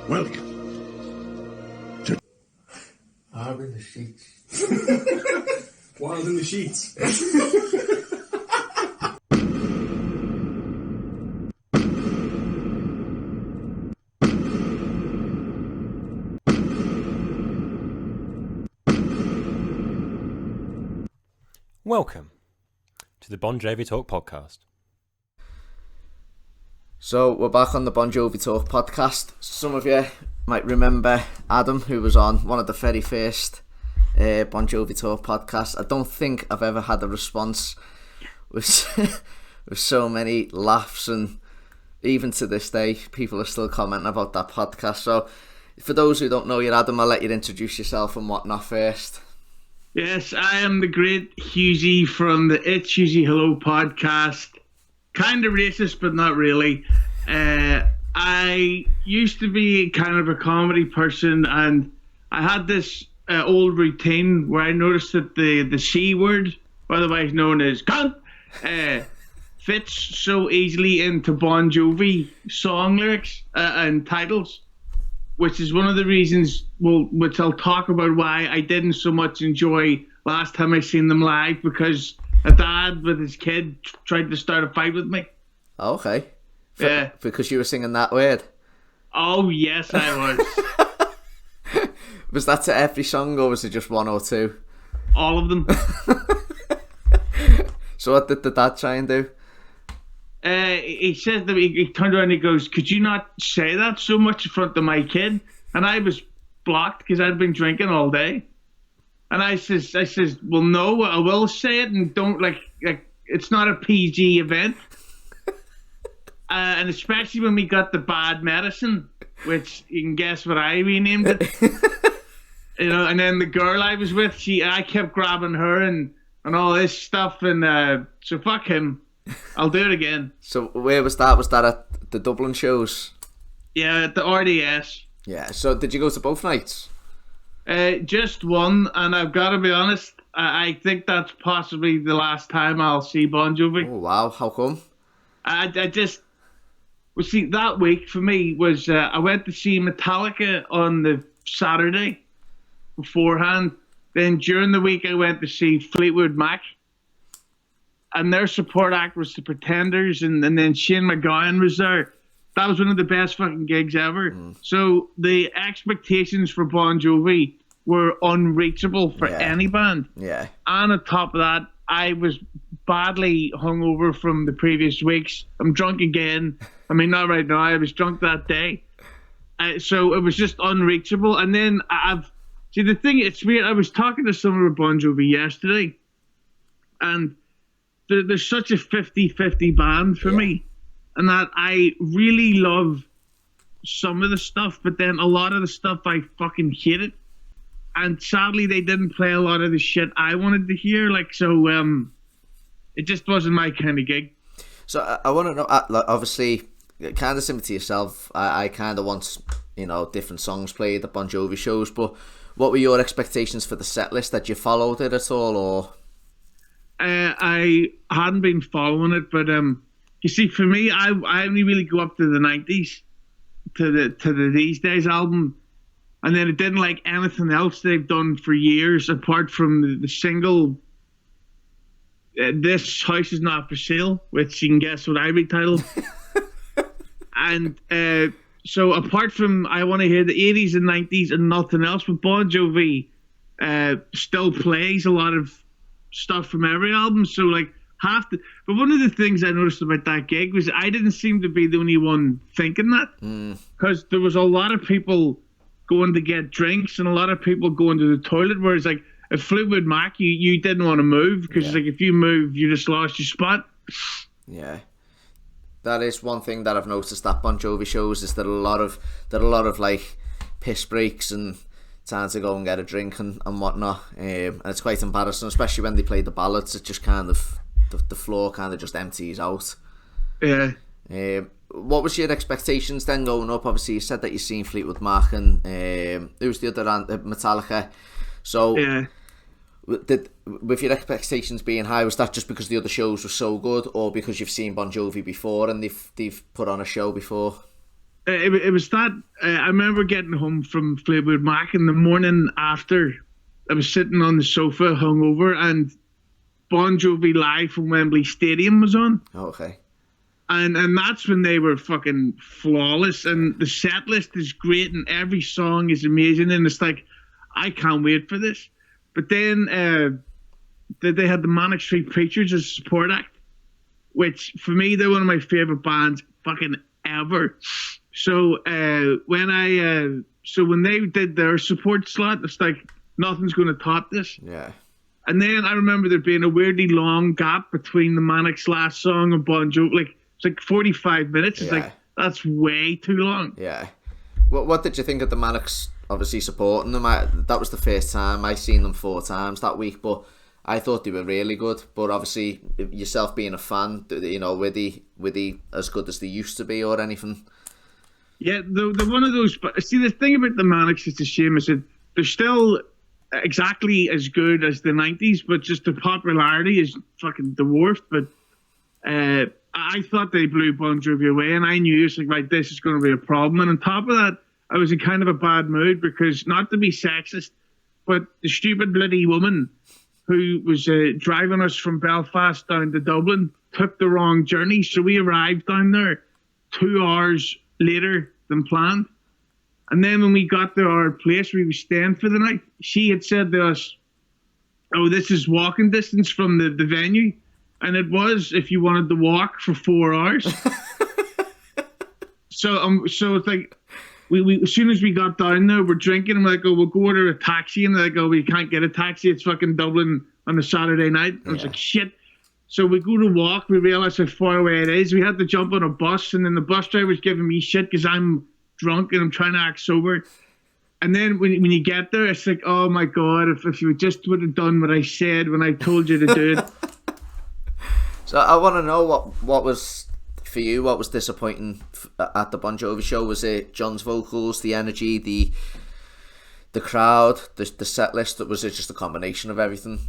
Welcome to Arm in the Sheets. Wild in the Sheets. Welcome to the Bon Jovi Talk podcast. So we're back on the Bon Jovi Talk podcast. Some of you might remember Adam, who was on one of the very first Bon Jovi Talk podcasts. I don't think I've ever had a response with with so many laughs, and even to this day people are still commenting about that podcast. So for those who don't know you, Adam, I'll let you introduce yourself and whatnot first. Yes, I am the great Hughesy from the It's Hughesy Hello podcast. Kind of racist, but not really. I used to be kind of a comedy person, and I had this old routine where I noticed that the C word, otherwise known as cunt, fits so easily into Bon Jovi song lyrics and titles, which is one of the reasons, which I'll talk about why I didn't so much enjoy last time I seen them live, because a dad with his kid tried to start a fight with me. Okay. Yeah. Because you were singing that word? Oh, yes, I was. Was that to every song, or was it just one or two? All of them. So what did the dad try and do? He said that he turned around and he goes, "Could you not say that so much in front of my kid?" And I was blocked because I'd been drinking all day. And I says, "Well, no, I will say it, and don't like it's not a PG event." And especially when we got the bad medicine, which you can guess what I renamed it. And then the girl I was with, I kept grabbing her and all this stuff, and so fuck him. I'll do it again. So where was that? Was that at the Dublin shows? Yeah, at the RDS. Yeah. So did you go to both nights? Just one, and I've got to be honest, I think that's possibly the last time I'll see Bon Jovi. Oh wow! How come? That week for me was I went to see Metallica on the Saturday beforehand. Then during the week I went to see Fleetwood Mac, and their support act was the Pretenders, and then Shane MacGowan was there. That was one of the best fucking gigs ever. So the expectations for Bon Jovi were unreachable for any band. Yeah. And on top of that, I was badly hungover from the previous weeks. I'm drunk again. I mean, not right now. I was drunk that day. So it was just unreachable. And then the thing, it's weird. I was talking to someone about Bon Jovi yesterday, and there's such a 50-50 band for me, and that I really love some of the stuff, but then a lot of the stuff I fucking hated. And sadly, they didn't play a lot of the shit I wanted to hear. It just wasn't my kind of gig. So I want to know, obviously, kind of similar to yourself, I kind of want, different songs played at Bon Jovi shows, but what were your expectations for the set list? That you followed it at all, or? I hadn't been following it, but you see, for me, I only really go up to the 90s, to the These Days album, and then it didn't like anything else they've done for years, apart from the single This House Is Not For Sale, which you can guess what I retitled. And so apart from I Want to Hear the 80s and 90s and nothing else, but Bon Jovi still plays a lot of stuff from every album. So but one of the things I noticed about that gig was I didn't seem to be the only one thinking that, because there was a lot of people going to get drinks and a lot of people going to the toilet, whereas at Fleetwood Mac you didn't want to move because if you move you just lost your spot. Yeah, that is one thing that I've noticed at Bon Jovi shows, is that a lot of like piss breaks and time to go and get a drink and whatnot, and it's quite embarrassing, especially when they play the ballads. It just kind of the floor kind of just empties out. Yeah. What was your expectations then going up? Obviously you said that you've seen Fleetwood Mac and who's the other Metallica, so with your expectations being high, was that just because the other shows were so good, or because you've seen Bon Jovi before and they've put on a show before? it was that. I remember getting home from Fleetwood Mac in the morning after. I was sitting on the sofa, hungover, and Bon Jovi Live from Wembley Stadium was on. Okay. And that's when they were fucking flawless, and the set list is great, and every song is amazing, and it's like, I can't wait for this. But then they had the Manic Street Preachers as a support act, which for me, they're one of my favorite bands fucking ever. So when they did their support slot, it's like, nothing's going to top this. Yeah. And then I remember there being a weirdly long gap between the Manic's last song and Bon Jovi. Like, it's like 45 minutes. It's like, that's way too long. Yeah. What did you think of the Manics obviously supporting them? That was the first time I seen them 4 times that week, but I thought they were really good. But obviously, yourself being a fan, you know, were they as good as they used to be or anything? Yeah, they're one of those. See, the thing about the Manics, it's a shame, is that they're still exactly as good as the 90s, but just the popularity is fucking dwarfed. But I thought they blew Bon Jovi away, and I knew, it's like, right, this is going to be a problem. And on top of that, I was in kind of a bad mood because, not to be sexist, but the stupid bloody woman who was driving us from Belfast down to Dublin took the wrong journey. So we arrived down there 2 hours later than planned. And then when we got to our place where we were staying for the night, she had said to us, oh, this is walking distance from the venue. And it was, if you wanted to walk for 4 hours. So it's like, we as soon as we got down there, we're drinking, and we're like, oh, we'll go order a taxi. And they're like, oh, we can't get a taxi. It's fucking Dublin on a Saturday night. And I was like, shit. So we go to walk. We realize how far away it is. We had to jump on a bus, and then the bus driver was giving me shit because I'm drunk and I'm trying to act sober. And then when you get there, it's like, oh my God, if you just would have done what I said when I told you to do it. So I want to know what was, for you, what was disappointing at the Bon Jovi show? Was it John's vocals, the energy, the crowd, the set list? Was it just a combination of everything?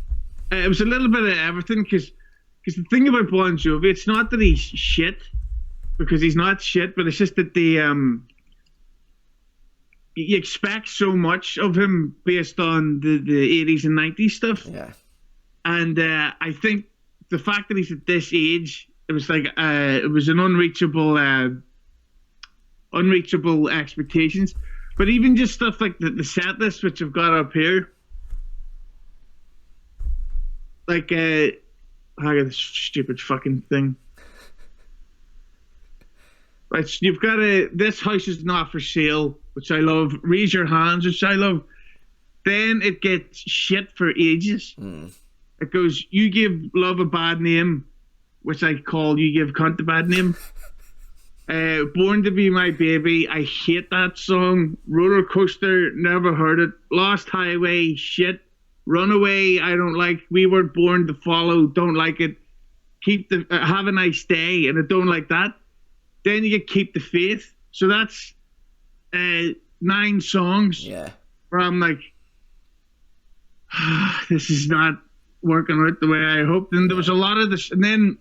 It was a little bit of everything, because the thing about Bon Jovi, it's not that he's shit, because he's not shit, but it's just that you expect so much of him based on the 80s and 90s stuff. Yeah. And I think the fact that he's at this age, it was like it was an unreachable expectations. But even just stuff like the set list, which I've got up here, like I got this stupid fucking thing. Right, so you've got This House Is Not For Sale, which I love. Raise Your Hands, which I love. Then it gets shit for ages. It goes, You Give Love a Bad Name, which I call You Give Cunt a Bad Name. Born to Be My Baby, I hate that song. Roller Coaster, never heard it. Lost Highway, shit. Runaway, I don't like. We Weren't Born to Follow, don't like it. Have a Nice Day, and I don't like that. Then you get Keep the Faith. So that's 9 songs. Yeah. Where I'm like, this is not working out the way I hoped. And there was a lot of this, and then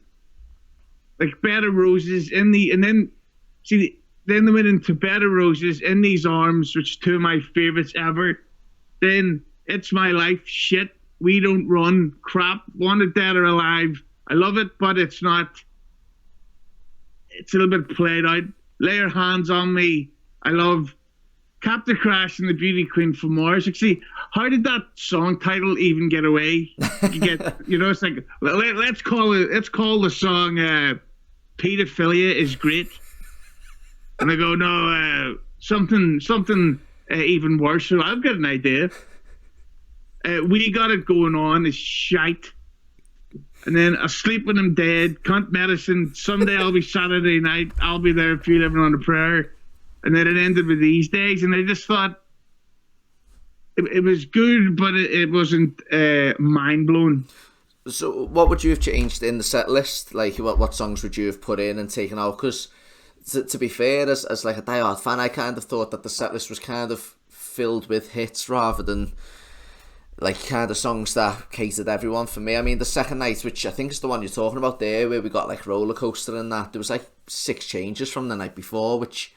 like Bed of Roses then they went into Bed of Roses, In These Arms, which is 2 of my favorites ever. Then It's My Life, shit. We Don't Run, crap. Wanted Dead or Alive, I love it, but it's not. It's a little bit played out. Lay Your Hands on Me, I love. Captain Crash and the Beauty Queen from Mars. Like, see, how did that song title even get away? It's like, let's call the song Pedophilia Is Great. And I go, no, something even worse. So I've got an idea. We Got It Going On is shite. And then Asleep When I'm Dead, Cunt Medicine, Someday I'll Be Saturday Night, I'll Be There If You Living on a Prayer. And then it ended with These Days. And I just thought it was good, but it wasn't mind-blowing. So what would you have changed in the set list? Like, what songs would you have put in and taken out? Because to be fair, as like a diehard fan, I kind of thought that the set list was kind of filled with hits rather than like kind of songs that catered everyone. For me, I mean, the second night, which I think is the one you're talking about there, where we got like Roller Coaster and that, there was like 6 changes from the night before, which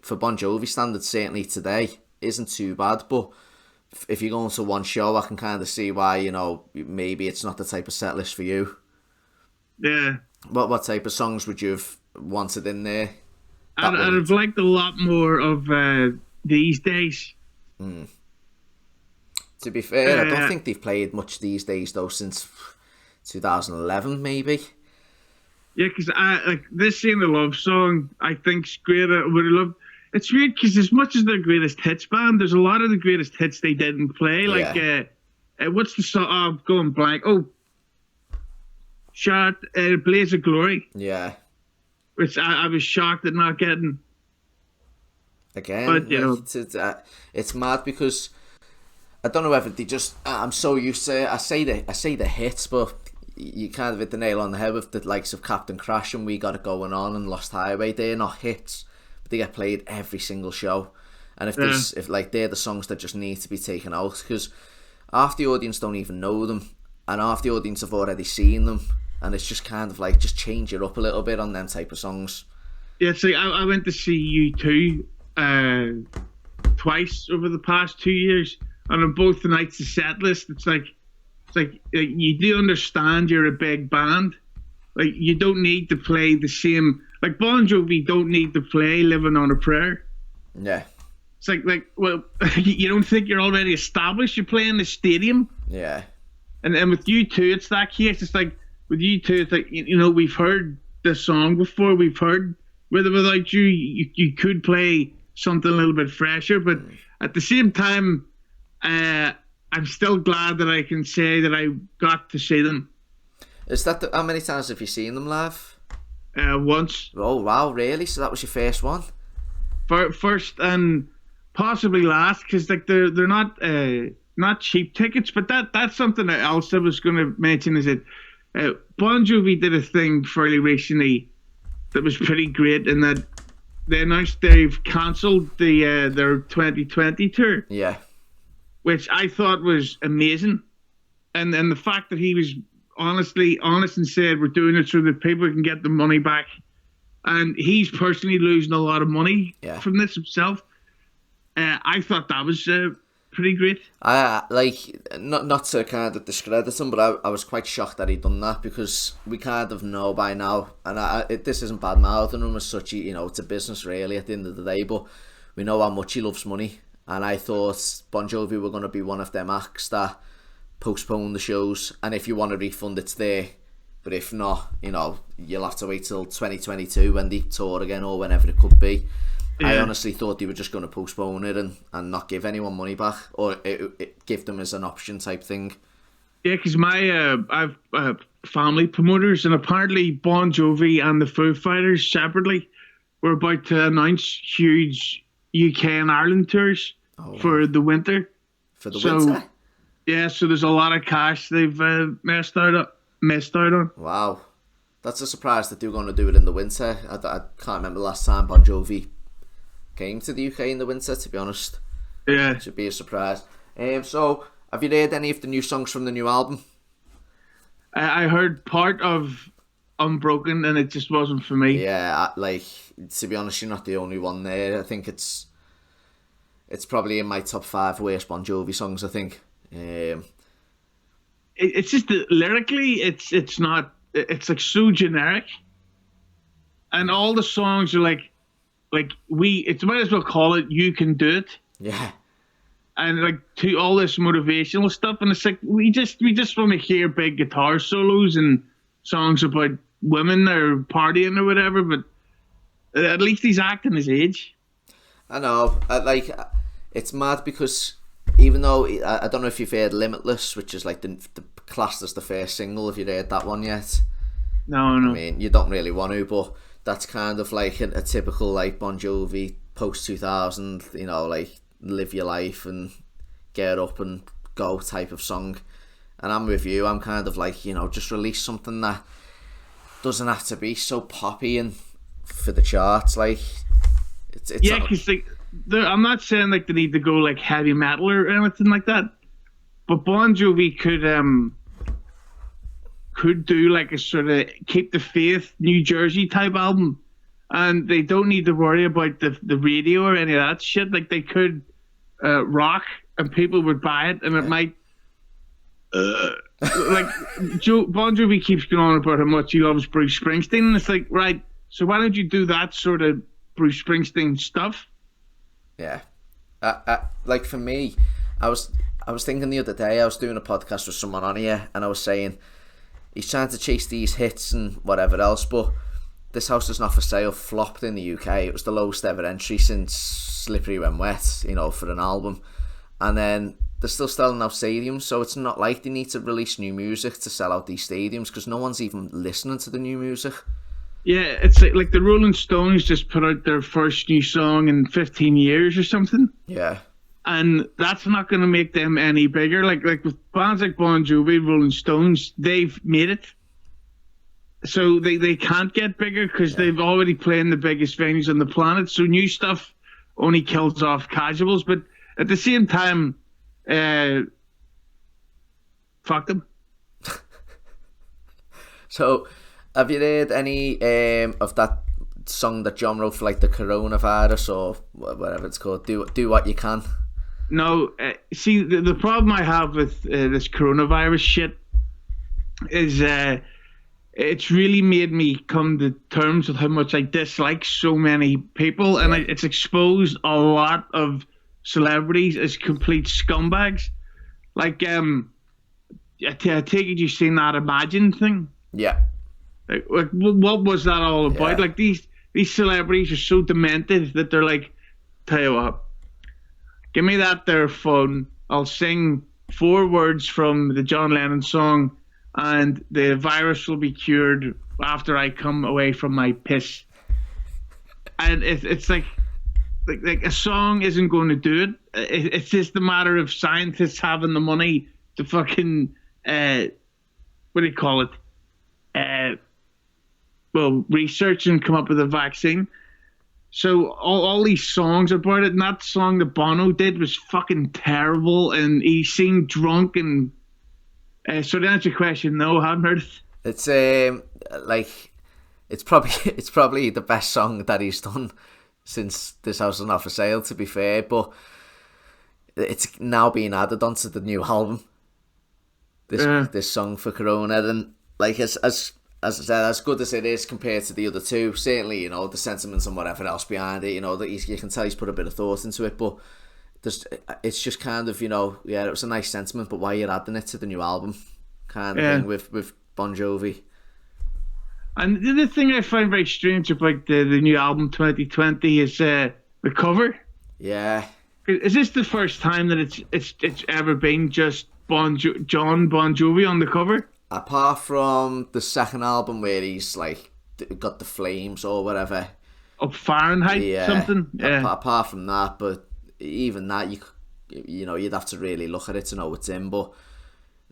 for Bon Jovi standards, certainly today, isn't too bad. But if you're going to one show, I can kind of see why, you know, maybe it's not the type of set list for you. Yeah. What type of songs would you have wanted in there? I'd have liked a lot more of These Days. To be fair, I don't think they've played much These Days, though, since 2011, maybe. Yeah, because this Ain't a Love Song, I think's great. I would have loved. It's weird because as much as their greatest hits band, there's a lot of the greatest hits they didn't play. Like, what's the song? Oh, I'm going blank. Oh, Blaze of Glory. Yeah. Which I was shocked at not getting. Again, but, you know, it's mad because I don't know whether they just. I'm so used to it. I say the hits, but you kind of hit the nail on the head with the likes of Captain Crash and We Got It Going On and Lost Highway. They're not hits, but they get played every single show. And if they're the songs that just need to be taken out, because half the audience don't even know them, and half the audience have already seen them, and it's just kind of like just change it up a little bit on them type of songs. Yeah, it's like I went to see U2 twice over the past 2 years, and on both the nights the set list, it's like you do understand you're a big band. Like, you don't need to play the same. Like, Bon Jovi don't need to play Living on a Prayer. Yeah. It's like, well, you don't think you're already established? You're playing the stadium. Yeah. And with U2, it's that case. It's like, with U2, it's like, you know, we've heard this song before. We've heard With or Without You. You could play something a little bit fresher. But at the same time, I'm still glad that I can say that I got to see them. Is that how many times have you seen them live? Once. Oh wow, really? So that was your first one? First and possibly last, because like they're not cheap tickets. But that's something else I was going to mention is that Bon Jovi did a thing fairly recently that was pretty great, in that they announced they've cancelled their 2020 tour. Yeah. Which I thought was amazing, and the fact that he was honest and said we're doing it so that people can get the money back, and he's personally losing a lot of money from this himself. I thought that was pretty great. Not to kind of discredit him, but I was quite shocked that he'd done that, because we kind of know by now, and this isn't bad mouthing him as such. You know, it's a business really at the end of the day, but we know how much he loves money. And I thought Bon Jovi were going to be one of them acts that postpone the shows, and if you want a refund, it's there. But if not, you know, you'll have to wait till 2022 when they tour again, or whenever it could be. Yeah. I honestly thought they were just going to postpone it and not give anyone money back, or give them as an option type thing. Yeah, because I've family promoters, and apparently Bon Jovi and the Foo Fighters separately were about to announce huge UK and Ireland tours for the winter. For the winter? Yeah, so there's a lot of cash they've missed out on. Wow. That's a surprise that they're going to do it in the winter. I can't remember the last time Bon Jovi came to the UK in the winter, to be honest. Yeah. It should be a surprise. So, have you heard any of the new songs from the new album? I heard part of Unbroken, and it just wasn't for me. Yeah, to be honest, you're not the only one there. I think it's probably in my top 5 worst Bon Jovi songs, I think. It's just that lyrically, it's not. It's like so generic, and all the songs are like it's might as well call it "You Can Do It." Yeah. And like to all this motivational stuff, and it's like we just want to hear big guitar solos and songs about women or partying or whatever. But at least he's acting his age. I know. It's mad because even though I don't know if you've heard "Limitless," which is like the classed as the first single. Have you heard that one yet? No. I mean, you don't really want to, but that's kind of like a typical like Bon Jovi post 2000. You know, like live your life and get up and go type of song. And I'm with you. I'm kind of like, you know, just release something that doesn't have to be so poppy and for the charts. Like, it's yeah, because like, I'm not saying like they need to go like heavy metal or anything like that, but Bon Jovi could do like a sort of Keep the Faith New Jersey type album, and they don't need to worry about the radio or any of that shit. Like, they could rock, and people would buy it, and it might. Like, Bon Jovi keeps going on about how much he loves Bruce Springsteen, and it's like, right, so why don't you do that sort of Bruce Springsteen stuff? Yeah. Like, for me, I was thinking the other day, I was doing a podcast with someone on here, and I was saying, he's trying to chase these hits and whatever else, but This House Is Not For Sale flopped in the UK. It was the lowest ever entry since Slippery When Wet, you know, for an album. And then they're still selling out stadiums, so it's not like they need to release new music to sell out these stadiums, because no one's even listening to the new music. Yeah, it's like the Rolling Stones just put out their first new song in 15 years or something. Yeah. And that's not going to make them any bigger. Like with bands like Bon Jovi, Rolling Stones, they've made it. So they can't get bigger because they've already played in the biggest venues on the planet. So new stuff only kills off casuals. But at the same time, fuck them. So, have you heard any of that song that John wrote for like the coronavirus or whatever it's called? Do what you can. No, see, the problem I have with this coronavirus shit is it's really made me come to terms with how much I dislike so many people, and it's exposed a lot of celebrities as complete scumbags. Like, I take it you've seen that Imagine thing? Yeah. Like, what was that all about? Yeah. Like, these celebrities are so demented that they're like, tell you what, give me that there phone. I'll sing 4 words from the John Lennon song, and the virus will be cured after I come away from my piss. And it's like a song isn't going to do it. It's just a matter of scientists having the money to fucking what do you call it? Research and come up with a vaccine. So all these songs about it, and that song that Bono did was fucking terrible, and he seemed drunk. And so to answer your question, no, I haven't heard it. It's it's probably the best song that he's done since This House Is Not For Sale, to be fair, but it's now being added onto the new album. This song for Corona, and like as I said, as good as it is compared to the other two, certainly, you know, the sentiments and whatever else behind it, you know, that you can tell he's put a bit of thought into it, but it's just kind of, you know, yeah, it was a nice sentiment, but why you're adding it to the new album kind of thing with Bon Jovi. And the other thing I find very strange about the new album 2020 is the cover. Yeah. Is this the first time that it's ever been just John Bon Jovi on the cover? Apart from the second album where he's like got the flames or whatever. Up Fahrenheit something? Yeah. Apart from that, but even that, you know, you'd have to really look at it to know what's in, but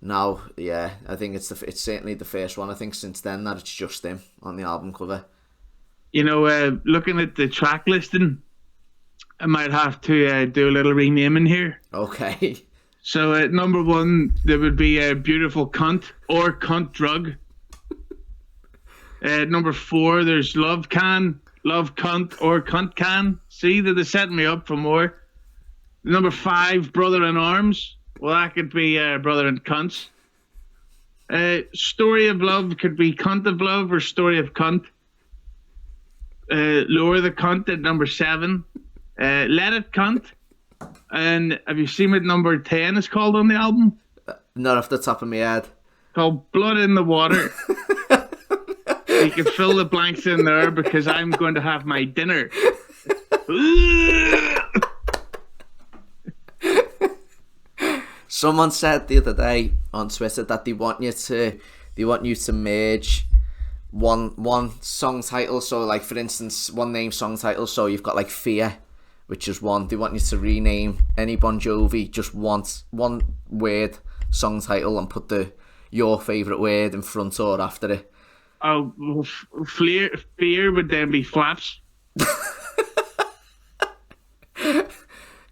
now, yeah, I think it's certainly the first one, I think, since then that it's just him on the album cover. You know, looking at the track listing, I might have to do a little renaming here. Okay. So at number 1, there would be a Beautiful Cunt or Cunt Drug. Number 4, there's Love Can, Love Cunt or Cunt Can. See, they're setting me up for more. Number 5, Brother in Arms. Well, that could be Brother in Cunts. Story of Love could be Cunt of Love or Story of Cunt. Lower the Cunt at number 7. Let It Cunt. And have you seen what number 10 is called on the album? Not off the top of my head. Called Blood in the Water. You can fill the blanks in there because I'm going to have my dinner. Someone said the other day on Twitter that they want you to merge one song title. So, like, for instance, one name song title. So you've got like Fear, which is one. They want you to rename any Bon Jovi just one word song title and put your favourite word in front or after it. Oh, well, fear would then be Flaps.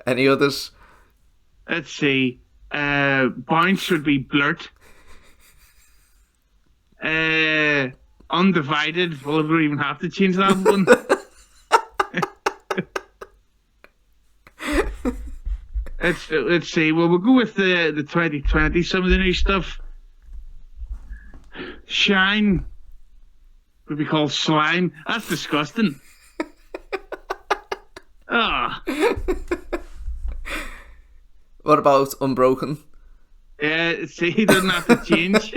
Any others? Let's see. Bounce would be Blurt. Undivided. Well, we don't even have to change that one. Let's see. Well, we'll go with the 2020. Some of the new stuff. Shine would be called slime. That's disgusting. Ah. What about Unbroken? Yeah, see, he doesn't have to change.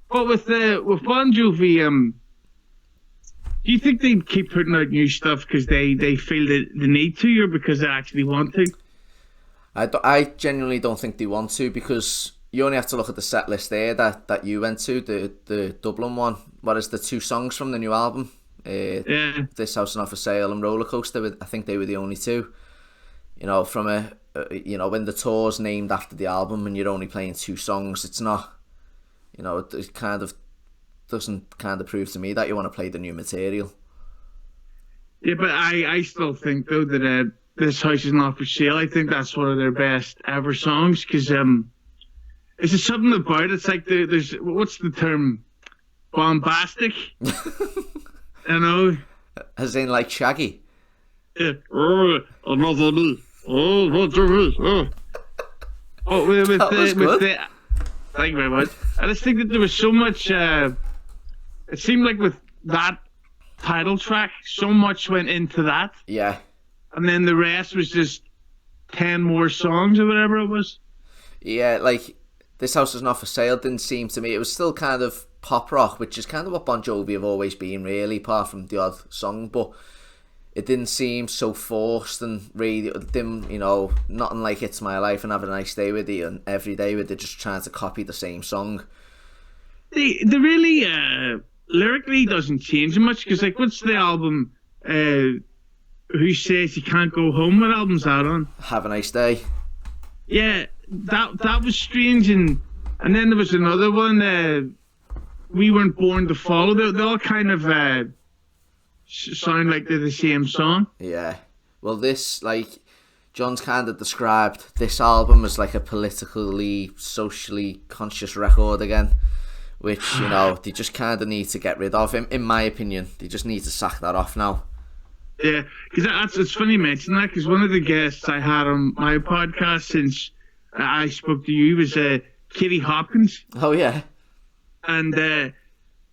But with Bon Jovi, do you think they keep putting out new stuff because they feel the need to, or because they actually want to? I genuinely don't think they want to, because you only have to look at the set list there that you went to, the Dublin one. What is the 2 songs from the new album? This House is Not For Sale and Roller Coaster. I think they were the only 2. You know, from when the tour's named after the album and you're only playing 2 songs, it's not, you know, it kind of doesn't kind of prove to me that you want to play the new material. Yeah, but I still think though that This House Is Not For Sale, I think that's one of their best ever songs, because is there something about it? It's like there's what's the term? Bombastic. You know, as in like Shaggy. Yeah. Another me. Oh, what you Oh, with the thank you very much. I just think that there was so much. It seemed like with that title track, so much went into that. Yeah. And then the rest was just 10 more songs or whatever it was. Yeah, like This House Is Not For Sale didn't seem to me. It was still kind of pop rock, which is kind of what Bon Jovi have always been, really, apart from the odd song. But it didn't seem so forced and really, didn't, you know, nothing like It's My Life and Have a Nice Day With You and Every Day where they're just trying to copy the same song. They really lyrically doesn't change much, because like, what's the album? Who Says You Can't Go Home? What album's that on? Have a Nice Day. Yeah, that was strange, and then there was another one. We Weren't Born to Follow. They all kind of sound like they're the same song. Yeah. Well, this, like, John's kind of described this album as like a politically, socially conscious record again, which, you know, they just kind of need to get rid of. In my opinion, they just need to sack that off now. Yeah, because it's funny you mention that, because one of the guests I had on my podcast since I spoke to you was Kitty Hopkins. Oh, yeah. And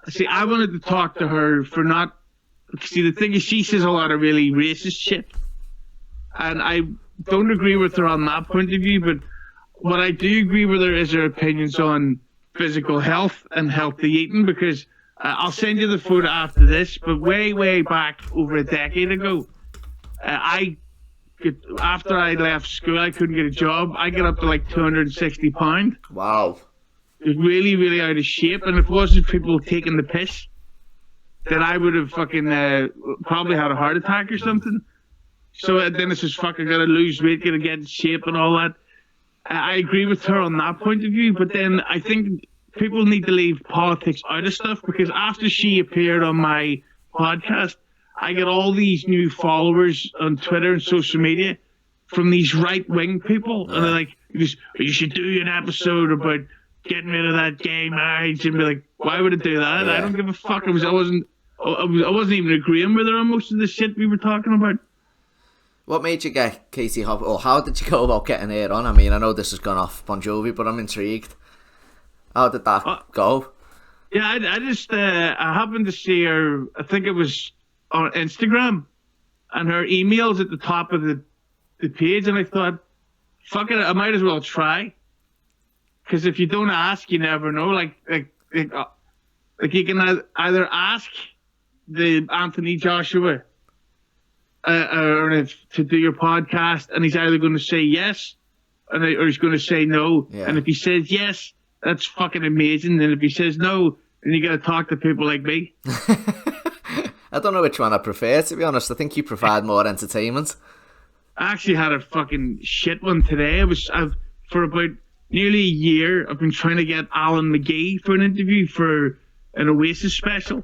see, I wanted to talk to her for not. See, the thing is, she says a lot of really racist shit, and I don't agree with her on that point of view. But what I do agree with her is her opinions on physical health and healthy eating. Because I'll send you the photo after this. But way back over a decade ago, after I left school, I couldn't get a job. I got up to like 260 pounds. Wow. It was really out of shape, and if it wasn't people taking the piss, then I would have fucking probably had a heart attack or something. So then it's just fucking gotta lose weight, gotta get in shape and all that. I agree with her on that point of view, but then I think people need to leave politics out of stuff, because after she appeared on my podcast, I get all these new followers on Twitter and social media from these right-wing people, and they're like, you should do an episode about getting rid of that gay marriage, and be like, why would it do that? Yeah. I don't give a fuck. I wasn't even agreeing with her on most of the shit we were talking about. What made you get Katie Hopkins, or how did you go about getting her on? I mean, I know this has gone off Bon Jovi, but I'm intrigued. How did that go? Yeah, I just I happened to see her. I think it was on Instagram, and her email's at the top of the page, and I thought, fuck it, I might as well try. Because if you don't ask, you never know. Like you can either ask the Anthony Joshua or to do your podcast, and he's either going to say yes, or he's going to say no. Yeah. And if he says yes, that's fucking amazing. And if he says no, then you got to talk to people like me. I don't know which one I prefer, to be honest. I think you provide more entertainment. I actually had a fucking shit one today. For about nearly a year, I've been trying to get Alan McGee for an interview for an Oasis special.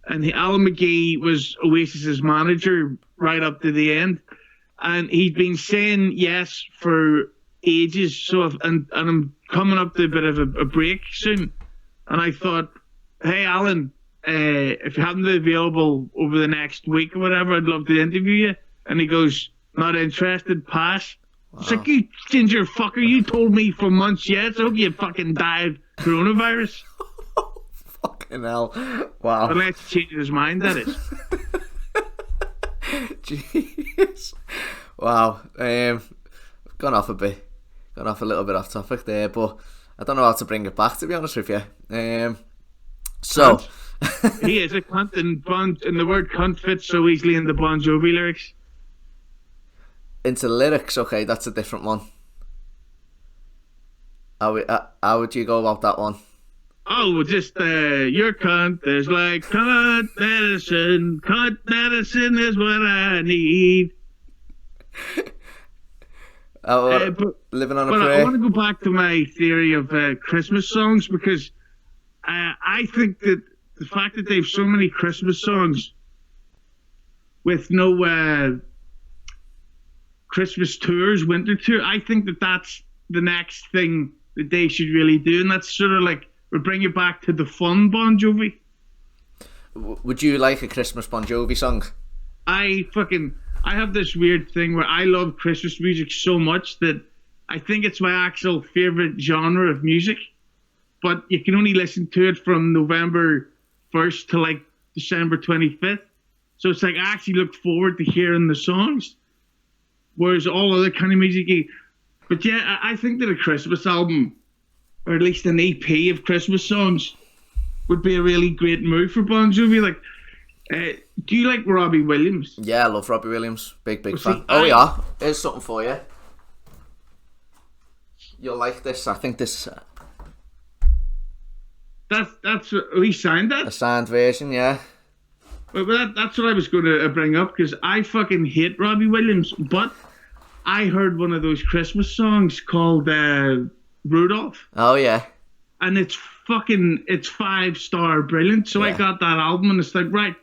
And Alan McGee was Oasis's manager right up to the end. And he'd been saying yes for ages. So and I'm coming up to a bit of a break soon. And I thought, hey, Alan, if you happen to be available over the next week or whatever, I'd love to interview you. And he goes, not interested, pass. Wow. It's like, you ginger fucker, you told me for months, yes, I hope you fucking die of coronavirus. Fucking hell. Wow. Unless he changes his mind, that is. Jeez. Wow. Gone off a little bit off topic there, but I don't know how to bring it back, to be honest with you. So he is a cunt, and the word cunt fits so easily in the Bon Jovi lyrics. Into lyrics, okay, that's a different one. How would you go about that one? Oh, just your cunt is like cunt medicine. Cunt medicine is what I need. Living on a prayer. I want to go back to my theory of Christmas songs, because I think that the fact that they have so many Christmas songs with no Christmas tours, winter tour, I think that that's the next thing that they should really do, and that's sort of like, we bring it back to the fun Bon Jovi. Would you like a Christmas Bon Jovi song? I have this weird thing where I love Christmas music so much that I think it's my actual favourite genre of music. But you can only listen to it from November 1st to like December 25th. So it's like, I actually look forward to hearing the songs. Whereas all other kind of music. But yeah, I think that a Christmas album, or at least an EP of Christmas songs, would be a really great move for Bon Jovi. Like, do you like Robbie Williams? Yeah, I love Robbie Williams. Big fan. See, Yeah, here's something for you. You'll like this. I think this. That's he signed that. A signed version, yeah. Well, that's what I was going to bring up, because I fucking hate Robbie Williams, but I heard one of those Christmas songs called Rudolph. Oh yeah. And it's 5-star brilliant. So yeah. I got that album, and it's like, right,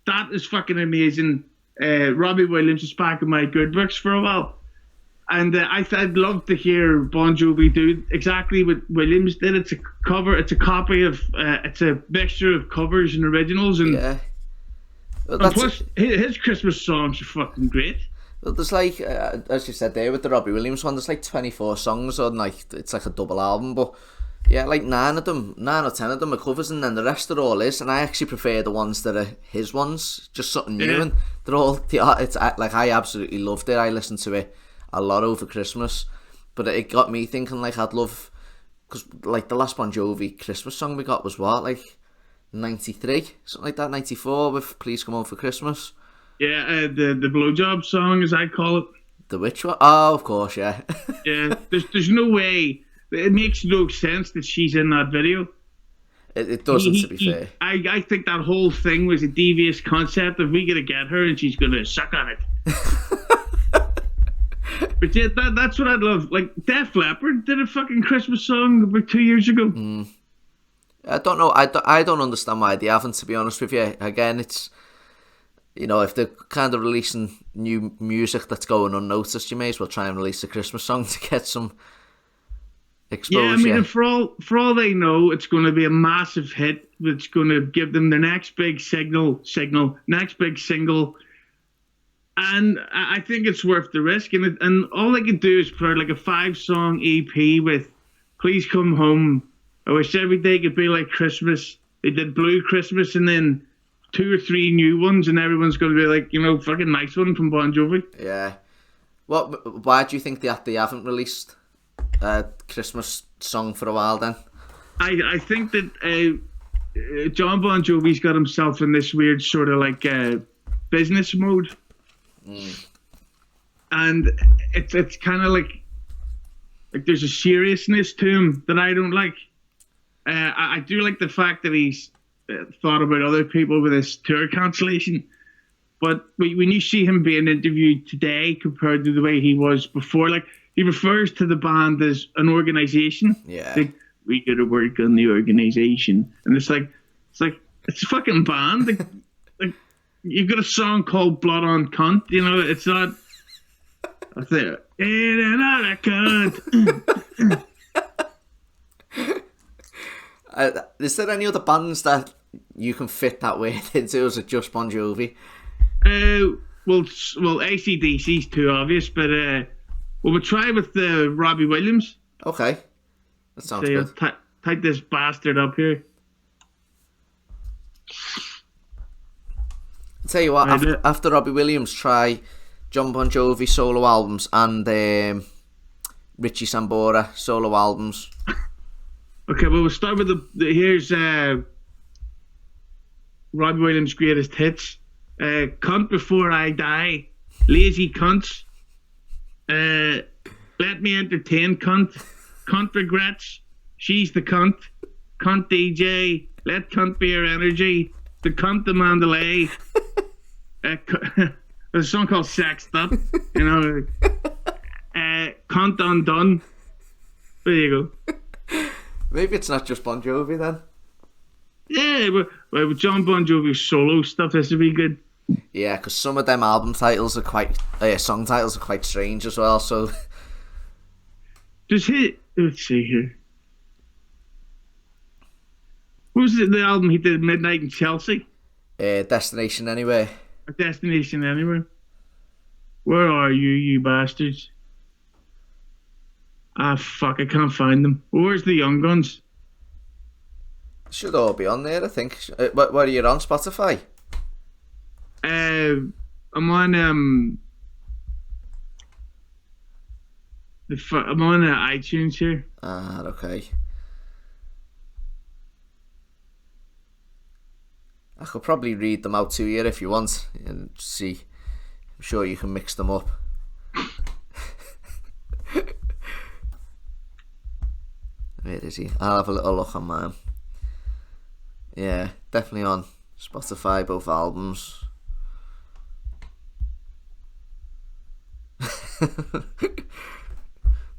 that is fucking amazing. Robbie Williams is back in my good books for a while. And I'd love to hear Bon Jovi do exactly what Williams did. It's a mixture of covers and originals. And, yeah. Well, and plus, his Christmas songs are fucking great. Well, there's like, as you said there with the Robbie Williams one, there's like 24 songs on, like, it's like a double album, but yeah, like 9 or 10 of them are covers, and then the rest are all his, and I actually prefer the ones that are his ones, just something new, and they're all, it's like, I absolutely loved it. I listened to it a lot over Christmas, but it got me thinking, like, I'd love, because like the last Bon Jovi Christmas song we got was what, like 93, something like that, 94, with Please Come Home for Christmas. Yeah, the blowjob song, as I call it. The which one? Oh, of course, yeah. Yeah, there's no way. It makes no sense that she's in that video. It doesn't, to be fair. I think that whole thing was a devious concept of, we gotta get her and she's gonna suck on it. But yeah, that's what I'd love. Like, Def Leppard did a fucking Christmas song about 2 years ago. I don't know. I don't understand why they haven't, to be honest with you. Again, it's, you know, if they're kind of releasing new music that's going unnoticed, you may as well try and release a Christmas song to get some exposure. Yeah, I mean, for all they know, it's going to be a massive hit. It's going to give them their next big next big single. And I think it's worth the risk. And all they could do is put out like a 5-song EP with Please Come Home. I wish every day could be like Christmas. They did Blue Christmas, and then 2 or 3 new ones, and everyone's going to be like, you know, fucking nice one from Bon Jovi. Yeah. Why do you think they haven't released a Christmas song for a while then? I think that John Bon Jovi's got himself in this weird sort of like business mode. And it's kind of like there's a seriousness to him that I don't like. I do like the fact that he's thought about other people with this tour cancellation, but when you see him being interviewed today compared to the way he was before, like, he refers to the band as an organization. Yeah, like, we gotta work on the organization, and it's a fucking band. Like you've got a song called Blood on Cunt, you know, it's not, I think, ain't another cunt. Is there any other bands that you can fit that word into? Is it just Bon Jovi? Well, AC/DC's too obvious, but we'll try with Robbie Williams. Okay, that sounds So good. type this bastard up here. I'll tell you what, after Robbie Williams, try John Bon Jovi solo albums and Richie Sambora solo albums. Okay, well, we'll start with here's Robbie Williams' greatest hits. Cunt Before I Die, Lazy Cunts, Let Me Entertain Cunt, Cunt Regrets, She's the Cunt, Cunt DJ, Let Cunt Be Your Energy, The Cunt The Mandalay, there's a song called Sexed Up, you know, Cunt Undone. There you go. Maybe it's not just Bon Jovi then. Yeah, but with John Bon Jovi's solo stuff, this would be good. Yeah, because some of them album titles are quite, song titles are quite strange as well. So, let's see here. What was it? The album he did, Midnight in Chelsea. Destination Anywhere. A Destination Anywhere. Where are you, you bastards? Ah, fuck! I can't find them. Where's the Young Guns? Should all be on there, I think. What are you on Spotify? I'm on I'm on iTunes here. Ah, okay. I could probably read them out to you if you want and see. I'm sure you can mix them up. Where is he? I'll have a little look on mine. Yeah, definitely on Spotify, both albums.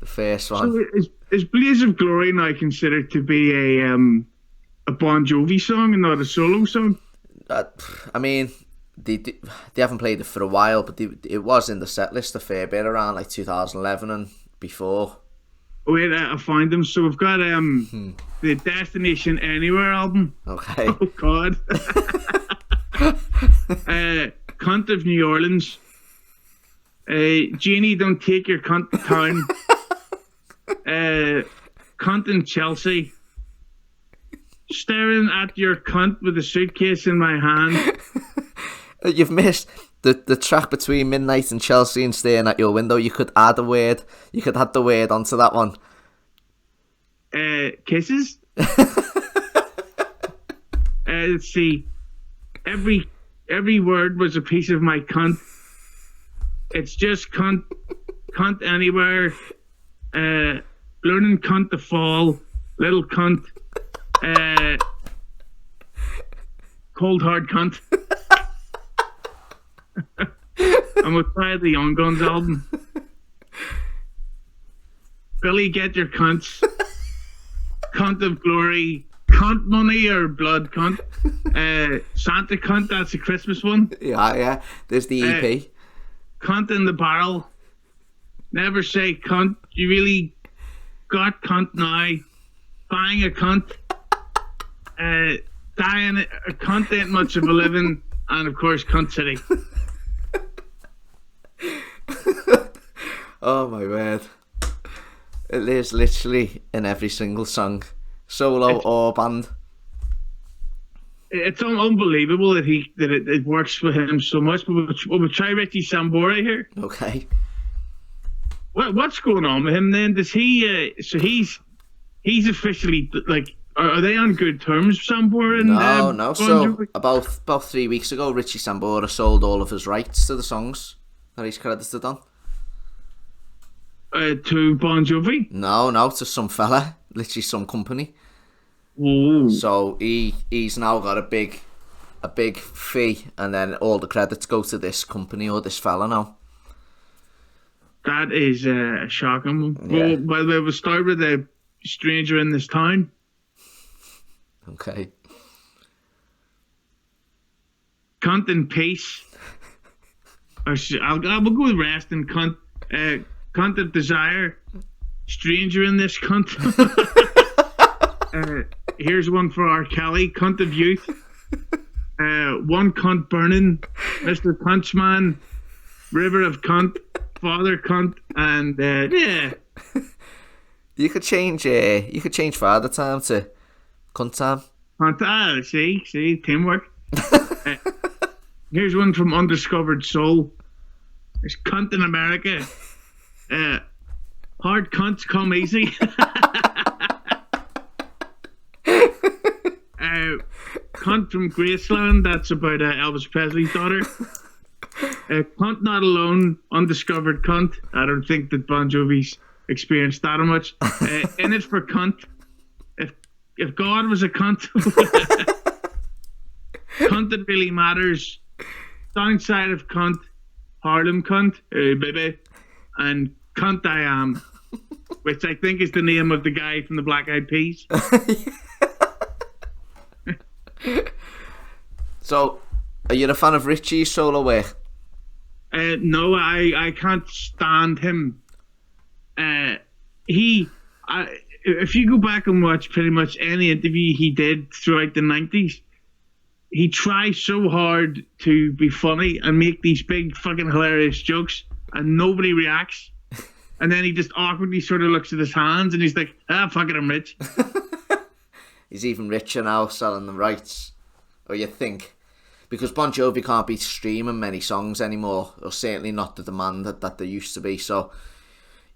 The first one. So is Blaze of Glory now considered to be a Bon Jovi song and not a solo song? I mean, they haven't played it for a while, but it was in the set list a fair bit around like 2011 and before. Oh wait, I find them. So we've got the Destination Anywhere album. Okay. Oh God. Cunt of New Orleans. Jeannie, Don't Take Your Cunt to Town. Cunt in Chelsea. Staring at Your Cunt with a Suitcase in My Hand. You've missed the track between Midnight and Chelsea and Staring at Your Window. You could add a word. You could add the word onto that one. Kisses. Let's see. Every word was a piece of my cunt. It's just cunt anywhere. Learning cunt to fall. Little cunt. Cold hard cunt. And we'll try the Young Guns album. Billy, Get Your Cunts. Cunt of Glory. Cunt Money or Blood Cunt. Santa Cunt, that's a Christmas one. Yeah. There's the EP. Cunt in the Barrel. Never Say Cunt. You really got cunt now. Buying a cunt. Dying a cunt ain't much of a living. And of course, Cunt City. Oh my word. It is literally in every single song. Solo or band. It's unbelievable that it works for him so much. But we'll try Richie Sambora here. Okay. What's going on with him then? Does he? So he's officially like. Are they on good terms, Sambora? And, No. Bon So Jovi? about 3 weeks ago, Richie Sambora sold all of his rights to the songs that he's credited on. To Bon Jovi? No, to some fella, literally some company. Whoa. So he's now got a big fee, and then all the credits go to this company or this fella now. That is a shocking one. Yeah. Well, by the way, we'll start with a Stranger in This Town. Okay. Cunt in Peace. We'll go with Rest and Cunt. Cunt of Desire. Stranger in This Cunt. Here's one for R. Kelly. Cunt of Youth. One Cunt Burning, Mr. Punchman, River of Cunt, Father Cunt, and yeah. You could change Father Time to Cunt Time. Cunt, see, teamwork. Here's one from Undiscovered Soul. There's Cunt in America. Hard cunts come easy. Cunt from Graceland. That's about Elvis Presley's daughter. Cunt Not Alone. Undiscovered Cunt. I don't think that Bon Jovi's experienced that much. In It for Cunt. If God was a cunt. Cunt That Really Matters. Downside of Cunt. Harlem Cunt. Hey baby. And Cunt I Am. Which I think is the name of the guy from the Black Eyed Peas. So, are you a fan of Richie's solo work? No, I can't stand him. If you go back and watch pretty much any interview he did throughout the 90s, he tries so hard to be funny and make these big fucking hilarious jokes, and nobody reacts. And then he just awkwardly sort of looks at his hands and he's like, fuck it, I'm rich. He's even richer now, selling the rights. Or you think. Because Bon Jovi can't be streaming many songs anymore, or certainly not the demand that there used to be. So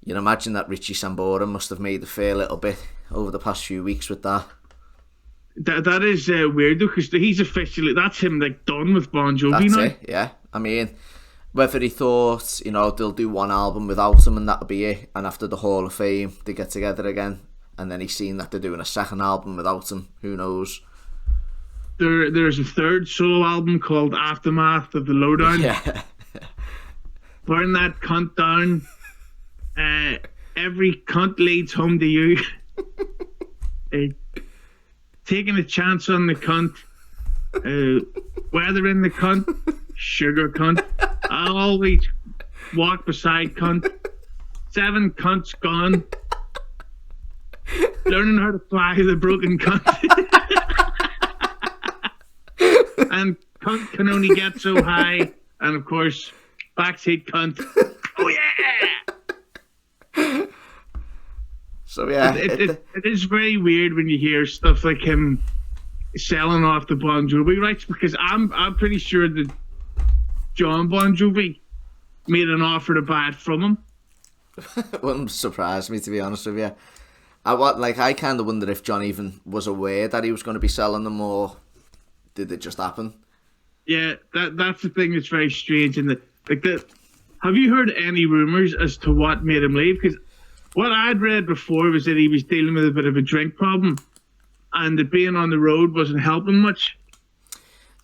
you'd imagine that Richie Sambora must have made a fair little bit over the past few weeks with that. That is weird though, because he's officially, that's him like done with Bon Jovi That's now. it, yeah. I mean, whether he thought, they'll do one album without him and that'll be it, and after the Hall of Fame they get together again, and then he's seen that they're doing a second album without him, who knows. There's a third solo album called Aftermath of the Lowdown. Yeah. Burn that cunt down. Every cunt leads home to you. Taking a chance on the cunt. Weathering the cunt. Sugar cunt. I'll always walk beside cunt. 7 cunts gone. Learning how to fly the broken cunt. And cunt can only get so high. And of course, backseat cunt. Oh yeah! So yeah, it is very weird when you hear stuff like him selling off the Bon Jovi rights, because I'm pretty sure that John Bon Jovi made an offer to buy it from him. Wouldn't surprise me, to be honest with you. I kind of wonder if John even was aware that he was going to be selling them, or did it just happen? Yeah, that's the thing that's very strange. And have you heard any rumors as to what made him leave? Because what I'd read before was that he was dealing with a bit of a drink problem, and that being on the road wasn't helping much.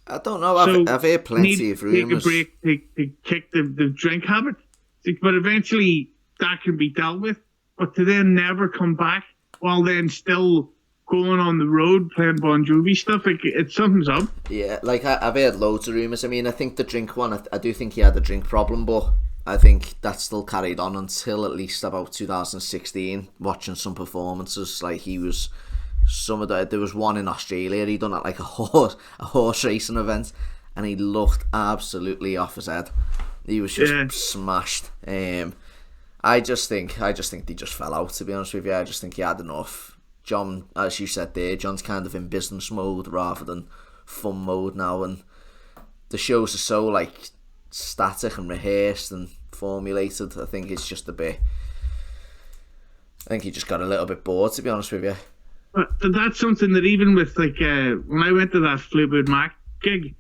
I don't know. I've heard plenty of rumours. Take a break to kick the drink habit. But eventually that can be dealt with. But to then never come back while then still going on the road playing Bon Jovi stuff, something's up. Yeah, I've heard loads of rumours. I mean, I think the drink one, I do think he had a drink problem, but I think that still carried on until at least about 2016, watching some performances. He was... there was one in Australia he done at a horse racing event, and he looked absolutely off his head. He was just smashed. I just think they just fell out, to be honest with you. I just think he had enough. John, as you said there, John's kind of in business mode rather than fun mode now, and the shows are so static and rehearsed and formulated. I think it's just a bit... I think he just got a little bit bored, to be honest with you. But that's something that even with when I went to that Fleetwood Mac gig,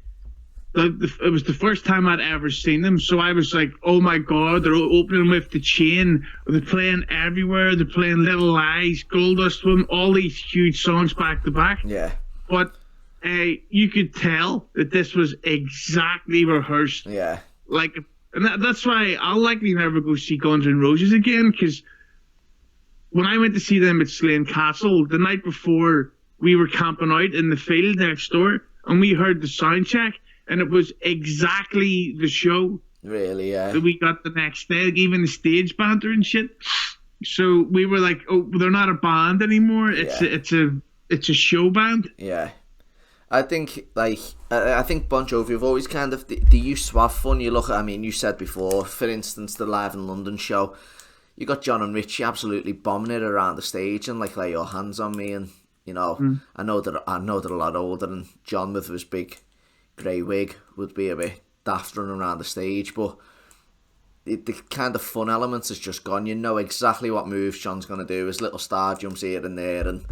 it was the first time I'd ever seen them, so I was like, oh my god, they're opening with The Chain, they're playing Everywhere, they're playing Little Lies, Goldust Woman, all these huge songs back to back. Yeah. But you could tell that this was exactly rehearsed. Yeah. And that's why I'll likely never go see Guns N' Roses again, because when I went to see them at Slane Castle, the night before, we were camping out in the field next door, and we heard the sound check, and it was exactly the show. Really, yeah. That we got the next day, even the stage banter and shit. So we were like, oh, they're not a band anymore. It's a show band. Yeah. I think I think Bon Jovi have always kind of they used to have fun. You look at, I mean, you said before, for instance, the Live in London show. You got John and Richie absolutely bombing it around the stage and like lay your hands on me, and you know, I know they're a lot older, and John with his big grey wig would be a bit daft running around the stage, but the kind of fun elements has just gone. You know exactly what moves John's going to do, his little star jumps here and there, and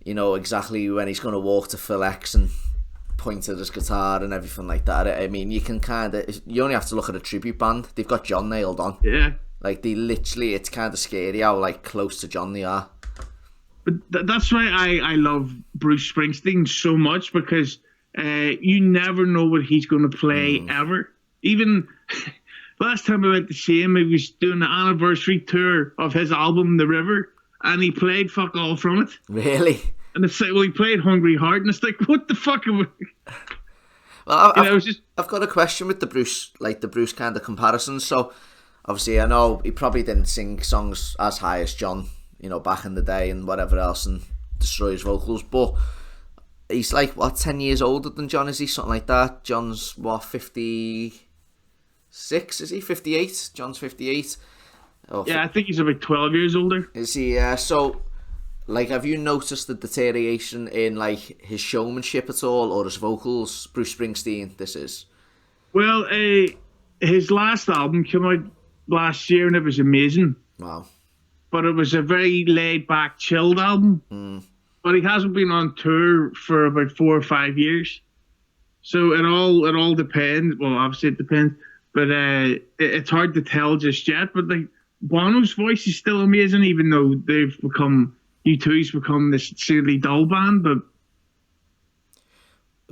you know exactly when he's going to walk to Phil X and point at his guitar and everything like that. I mean, you can you only have to look at a tribute band. They've got John nailed on. Yeah. Like, they literally, it's kind of scary how, like, close to John they are. But that's why I love Bruce Springsteen so much, because you never know what he's going to play ever. Even last time I went to see him, he was doing the anniversary tour of his album, The River, and he played fuck all from it. Really? And it's like, well, he played Hungry Heart, and it's like, what the fuck are we... Well, I've got a question with the Bruce kind of comparisons. So, obviously, I know he probably didn't sing songs as high as John, you know, back in the day and whatever else, and destroy his vocals, but he's like, what, 10 years older than John, is he? Something like that. John's, what, 56, is he? 58? John's 58. Yeah, I think he's about 12 years older. Is he? So, like, have you noticed the deterioration in, like, his showmanship at all, or his vocals? Bruce Springsteen, this is. Well, his last album came out last year, and it was amazing. Wow. But it was a very laid-back, chilled album. But he hasn't been on tour for about 4 or 5 years. So it all depends. Well, obviously it depends. But it's hard to tell just yet. But, like, Bono's voice is still amazing, even though U2's become this silly dull band. But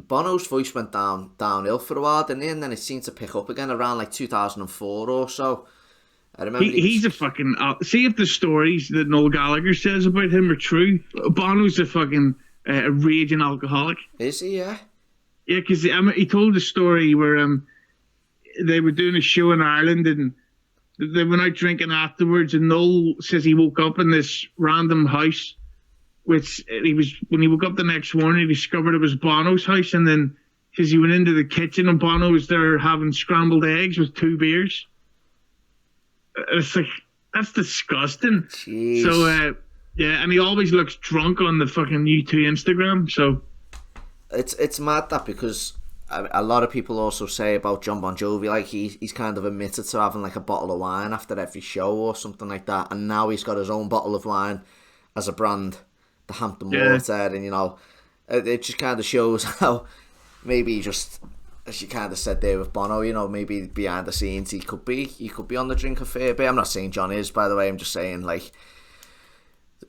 Bono's voice went downhill for a while, didn't he? And then it seemed to pick up again around like 2004 or so. I remember he's a fucking... see if the stories that Noel Gallagher says about him are true. Bono's a fucking raging alcoholic. Is he? Yeah. Yeah, because he told a story where they were doing a show in Ireland, and they went out drinking afterwards, and Noel says he woke up in this random house, which when he woke up the next morning, he discovered it was Bono's house, and then because he went into the kitchen and Bono was there having scrambled eggs with 2 beers. It's like, that's disgusting. Jeez. So yeah, and he always looks drunk on the fucking U2 Instagram. So it's mad that, because a lot of people also say about John Bon Jovi, like he's kind of admitted to having like a bottle of wine after every show or something like that, and now he's got his own bottle of wine as a brand, the Hampton Water, and you know, it just kind of shows how maybe just, as you kind of said there with Bono, you know, maybe behind the scenes he could be on the drink a fair bit. I'm not saying John is, by the way. I'm just saying, like,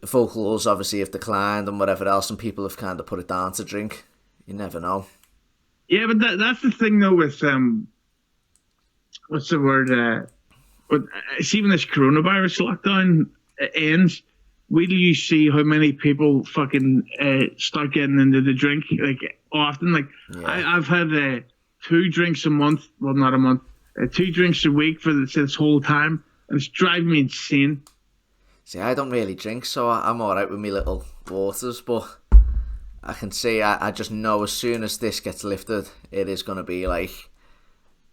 vocals obviously have declined and whatever else, and people have kind of put it down to drink. You never know. Yeah, but that's the thing though with what's the word? See, when this coronavirus lockdown ends, wait till you see how many people fucking start getting into the drink, like, often. Like, yeah. I've had 2 drinks a month. Well, not a month. 2 drinks a week for this whole time, and it's driving me insane. See, I don't really drink, so I'm alright with me little waters, but I can say I just know as soon as this gets lifted, it is going to be like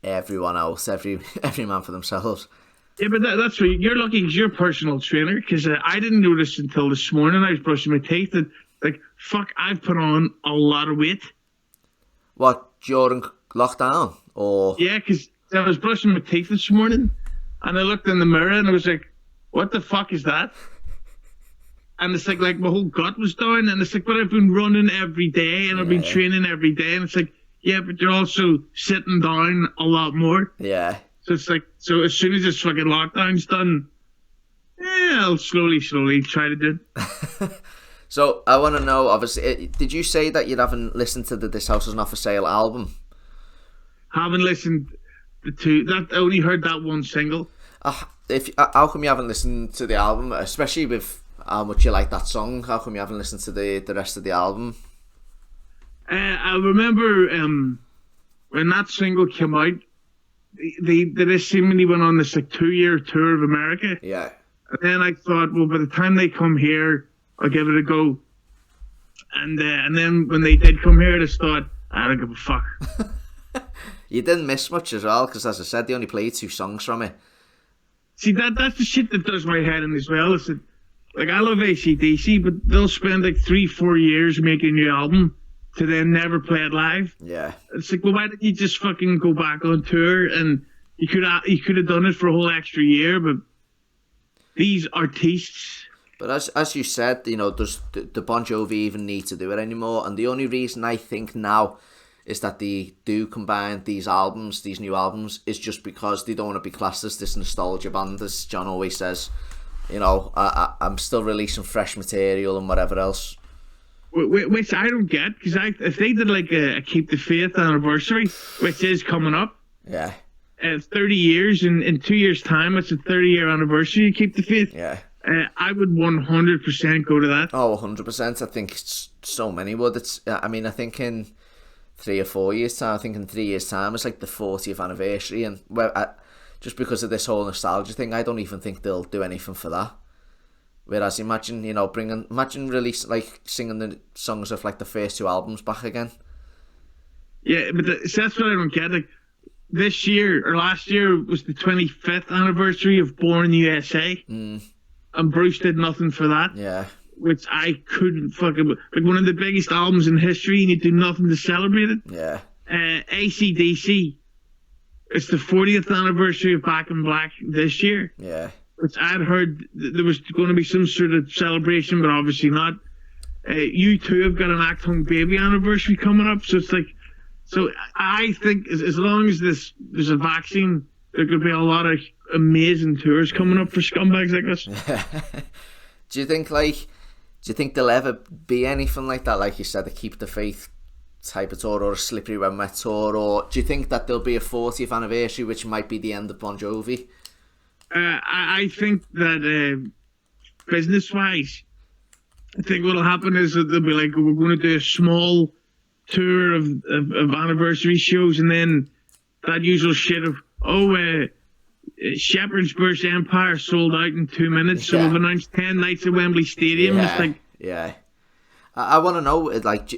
everyone else, every man for themselves. Yeah, but that's what you're lucky, because you're a personal trainer, because I didn't notice until this morning I was brushing my teeth that, like, fuck, I've put on a lot of weight. What, during lockdown? Or yeah, because I was brushing my teeth this morning, and I looked in the mirror and I was like, what the fuck is that? And it's like my whole gut was down, and it's like, but I've been running every day, and I've been training every day, and it's like, yeah, but you're also sitting down a lot more. Yeah. So it's like, so as soon as this fucking lockdown's done, I'll slowly try to do it. So I want to know, obviously, did you say that you haven't listened to the This House Is Not For Sale album? Haven't listened to that. I only heard that one single. How come you haven't listened to the album, especially with how much you like that song? How come you haven't listened to the rest of the album? I remember when that single came out, they seemingly went on this like 2-year tour of America. Yeah. And then I thought, well, by the time they come here, I'll give it a go. and then when they did come here, I just thought, I don't give a fuck. You didn't miss much as well, because as I said, they only played 2 songs from it. See, that's the shit that does my head in as well. Is that, like, I love AC/DC, but they'll spend like 3-4 years making a new album to then never play it live. Yeah. It's like, well, why didn't you just fucking go back on tour? And you could have done it for a whole extra year, but these artists. But as you said, does the Bon Jovi even need to do it anymore? And the only reason I think now is that they do combine these new albums, is just because they don't want to be classed as this nostalgia band, as John always says. I'm still releasing fresh material and whatever else. Which I don't get, because if they did like a Keep the Faith anniversary, which is coming up, yeah, 30 years, in 2 years' time, it's a 30-year anniversary of Keep the Faith. Yeah. I would 100% go to that. Oh, 100%. I think so many would. I think in 3 or 4 years' time, in 3 years' time, it's like the 40th anniversary, and just because of this whole nostalgia thing, I don't even think they'll do anything for that. Whereas imagine releasing, like, singing the songs of like the first 2 albums back again. Yeah, but that's what I don't get. Like, this year or last year was the 25th anniversary of Born USA, and Bruce did nothing for that. Yeah. Which I couldn't fucking, like, one of the biggest albums in history, and you do nothing to celebrate it. Yeah. AC/DC, it's the 40th anniversary of Back in Black this year. Yeah. Which I'd heard there was going to be some sort of celebration, but obviously not. U2 have got an Achtung Baby anniversary coming up, so it's like, so I think as long as there's a vaccine, there could be a lot of amazing tours coming up for scumbags like us. Do you think there'll ever be anything like that, like you said, a Keep the Faith type of tour, or a Slippery When Wet tour, or do you think that there'll be a 40th anniversary, which might be the end of Bon Jovi? I think that business-wise, I think what'll happen is that they'll be like, we're going to do a small tour of anniversary shows, and then that usual shit of, Shepherd's Bush Empire sold out in 2 minutes, so we've announced 10 nights at Wembley Stadium. Yeah, it's like, yeah. I want to know, like,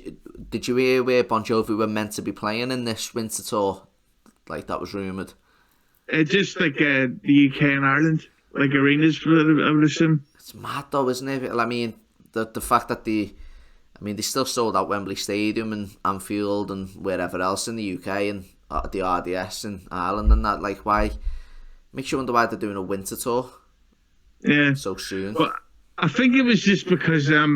did you hear where Bon Jovi were meant to be playing in this winter tour? Like, that was rumoured. Just like the UK and Ireland, like arenas for it, I would assume. It's mad though, isn't it? I mean, the fact that they still sold out Wembley Stadium and Anfield and wherever else in the UK, and the RDS in Ireland and that. Like, why? Makes you wonder why they're doing a winter tour. Yeah. So soon. Well, I think it was just because I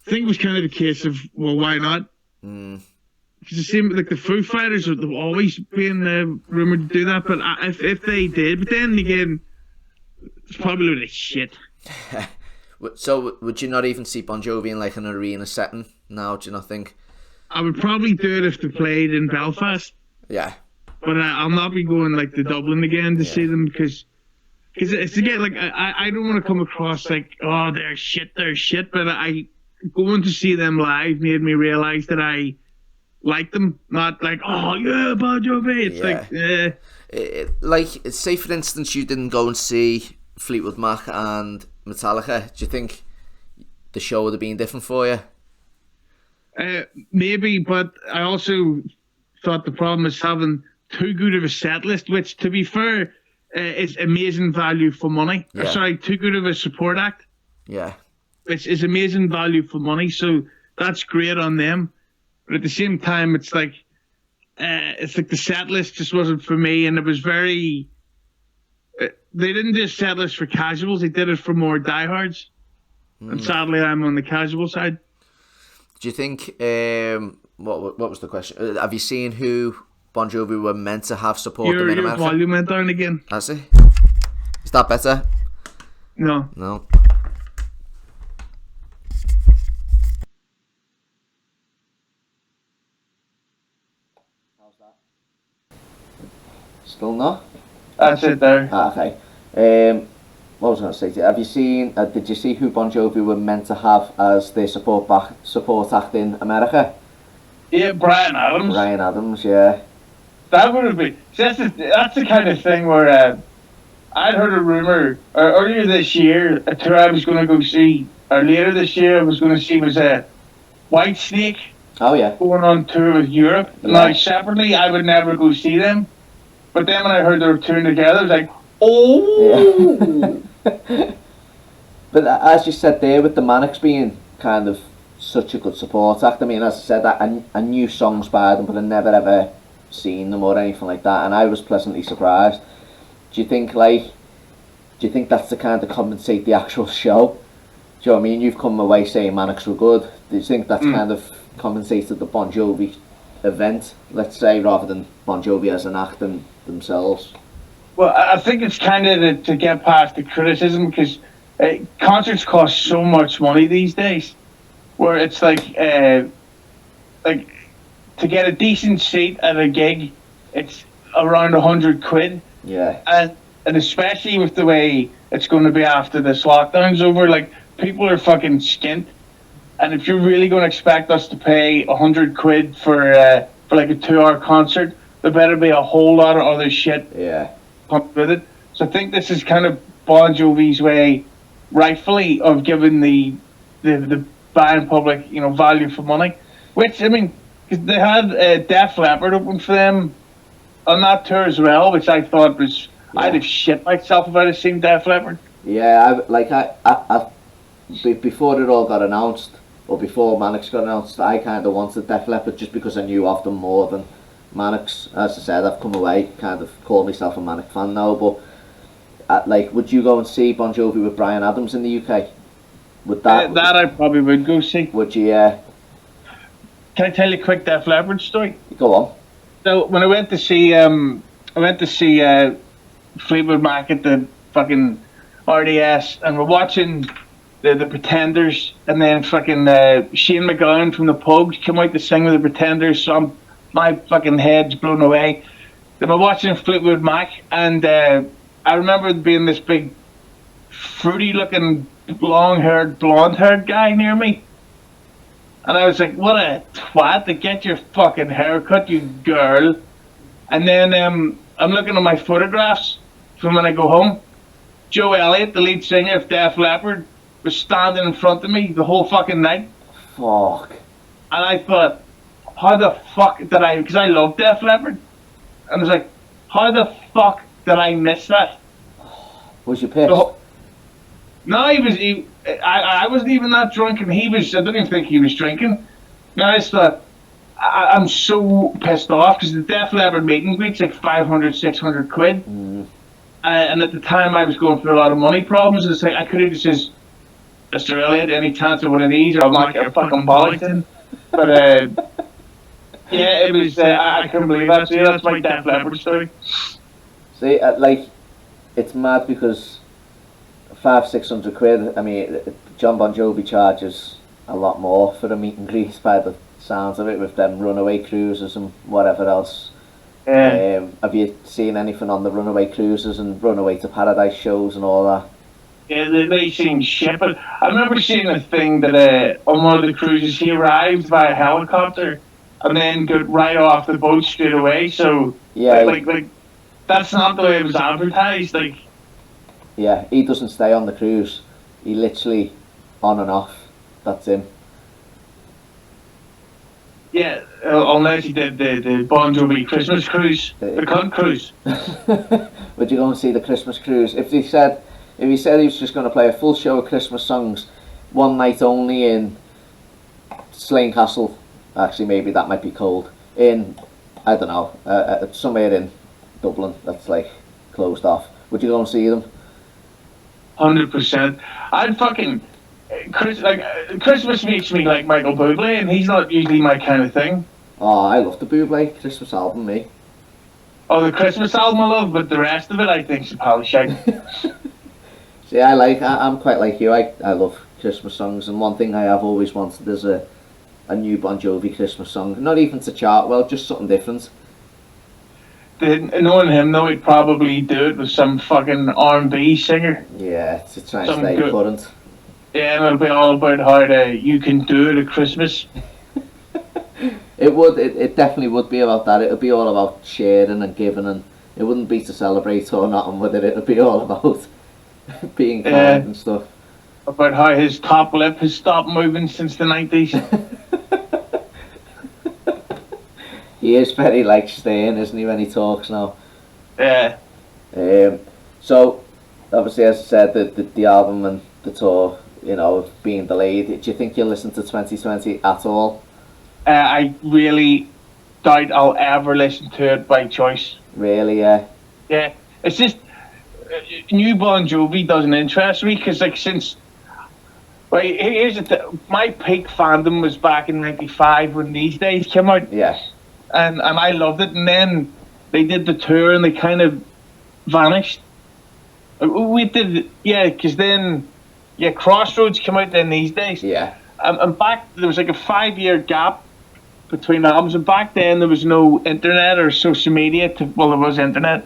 think it was kind of the case of, well, why not? Because it seemed like the Foo Fighters have always been rumoured to do that, but if they did, but then again, it's probably a load of shit. So would you not even see Bon Jovi in like an arena setting now? Do you not think? I would probably do it if they played in Belfast. Yeah. But I'll not be going like to Dublin again to see them, because it's again, like, I don't want to come across like, oh, they're shit, but going to see them live made me realise that I like them, not like, oh yeah, Bon Jovi. It's like, say for instance you didn't go and see Fleetwood Mac and Metallica, do you think the show would have been different for you? Maybe, but I also thought the problem is having too good of a set list, which, to be fair, is amazing value for money. Yeah. Sorry, too good of a support act. Yeah. Which is amazing value for money, so that's great on them. But at the same time, it's like the set list just wasn't for me, and it was very. They didn't do a set list for casuals; they did it for more diehards. And sadly, I'm on the casual side. Do you think? What was the question? Have you seen who Bon Jovi were meant to have support them in America? Your volume went down again. Has it? Is that better? No. No. How's that? Still not? That's it there. Okay. What was I going to say to you? Have you seen? Did you see who Bon Jovi were meant to have as their support act in America? Yeah, Bryan Adams. Bryan Adams, yeah. That would have been. That's the kind of thing where I'd heard a rumor earlier this year, a tour I was going to go see or later this year, I was going to see was White Snake Oh yeah. going on tour with Europe. Yeah. Now, separately, I would never go see them. But then when I heard they were touring together, I was like, oh! Yeah. But as you said there, with the Manics being kind of such a good support act, I mean, as I said, I knew songs by them, but I never ever seen them or anything like that, and I was pleasantly surprised. Do you think that's to kind of compensate the actual show? Do you know what I mean? You've come away saying Manics were good. Do you think that's kind of compensated the Bon Jovi event, let's say, rather than Bon Jovi as an act themselves? Well, I think it's kind of to get past the criticism, because concerts cost so much money these days, where it's like to get a decent seat at a gig, it's around 100 quid. Yeah. And especially with the way it's going to be after this lockdown's over, like, people are fucking skint. And if you're really going to expect us to pay 100 quid for like a 2-hour concert, there better be a whole lot of other shit pumped with it. So I think this is kind of Bon Jovi's way, rightfully, of giving the buying public, value for money. Which, I mean, 'cause they had Def Leppard open for them on that tour as well, which I thought was... Yeah. I'd have shit myself if I'd have seen Def Leppard. Yeah, before it all got announced, or before Manics got announced, I kind of wanted Def Leppard just because I knew of them more than Manics. As I said, I've come away, kind of call myself a Manic fan now, but would you go and see Bon Jovi with Bryan Adams in the UK? Would that I probably would go see. Would you? Can I tell you a quick Def Leppard story? Go on. So when I went to see Fleetwood Mac at the fucking RDS, and we're watching the Pretenders, and then fucking Shane MacGowan from the Pogues came out to sing with the Pretenders, so my fucking head's blown away. Then we're watching Fleetwood Mac, and I remember being this big, fruity-looking, long-haired, blonde-haired guy near me, and I was like, what a twat, to get your fucking haircut, you girl. And then I'm looking at my photographs from when I go home. Joe Elliott, the lead singer of Def Leppard, was standing in front of me the whole fucking night. Fuck. And I thought, how the fuck did I... Because I love Def Leppard. And I was like, how the fuck did I miss that? Was you pissed? No, I wasn't even that drunk, and he was... I don't even think he was drinking. And I just thought, I'm so pissed off, because the Def Leppard meet and greet's like 500, 600 quid. And at the time, I was going through a lot of money problems. It's like, I could have just said, Mr. Elliott, any chance of one of these, or I'll knock your fucking bollocks in. But, yeah, it was, I couldn't believe that. So, yeah, that's my Def Leppard story. See, it's mad because 500-600 quid, I mean, John Bon Jovi charges a lot more for a meet and greet by the sounds of it, with them runaway cruises and whatever else. Yeah. Have you seen anything on the runaway cruises and runaway to paradise shows and all that? Yeah, they seem shit, but I remember seeing a thing that on one of the cruises he arrived via helicopter and then got right off the boat straight away. So yeah, like that's not the way it was advertised. Like, yeah, he doesn't stay on the cruise. He literally on and off. That's him. Yeah, unless he did the Bon Jovi Christmas cruise, the cunt cruise. Would you go and see the Christmas cruise? If he said he was just going to play a full show of Christmas songs, one night only in Slane Castle, actually maybe that might be cold, in, I don't know, somewhere in Dublin that's like closed off, would you go and see them? 100%. I'd fucking... Christmas makes me like Michael Bublé, and he's not usually my kind of thing. Oh, I love the Bublé Christmas album, me. Oh, the Christmas album I love, but the rest of it I think is a pile of shite. See, I'm quite like you. I love Christmas songs, and one thing I have always wanted is a new Bon Jovi Christmas song. Not even to chart well, just something different. Knowing him though, he'd probably do it with some fucking R&B singer. Yeah, to try and stay current. Yeah, and it'll be all about how you can do it at Christmas. It definitely would be about that. It'll be all about sharing and giving, and it wouldn't be to celebrate or nothing with it. It'll be all about being kind and stuff. about how his top lip has stopped moving since the 90s. He is very like stern, isn't he, when he talks now? Yeah. So, obviously, as I said, the album and the tour, you know, being delayed. Do you think you'll listen to 2020 at all? I really doubt I'll ever listen to it by choice. Really, yeah. Yeah. It's just, new Bon Jovi doesn't interest me, because, like, since... Right, here's the thing. My peak fandom was back in 95 when These Days came out. Yeah. And I loved it, and then they did the tour and they kind of vanished. We did, yeah, because then, yeah, Crossroads came out then These Days. Yeah. And back, there was like a 5-year gap between albums, and back then there was no internet or social media. Well, there was internet,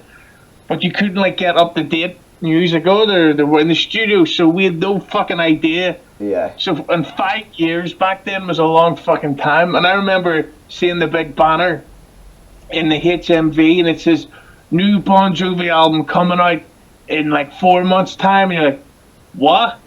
but you couldn't like get up to date news. Like, oh, they were in the studio, so we had no fucking idea. Yeah. So, and 5 years back then was a long fucking time. And I remember seeing the big banner in the HMV, and it says, new Bon Jovi album coming out in like 4 months' time. And you're like, what?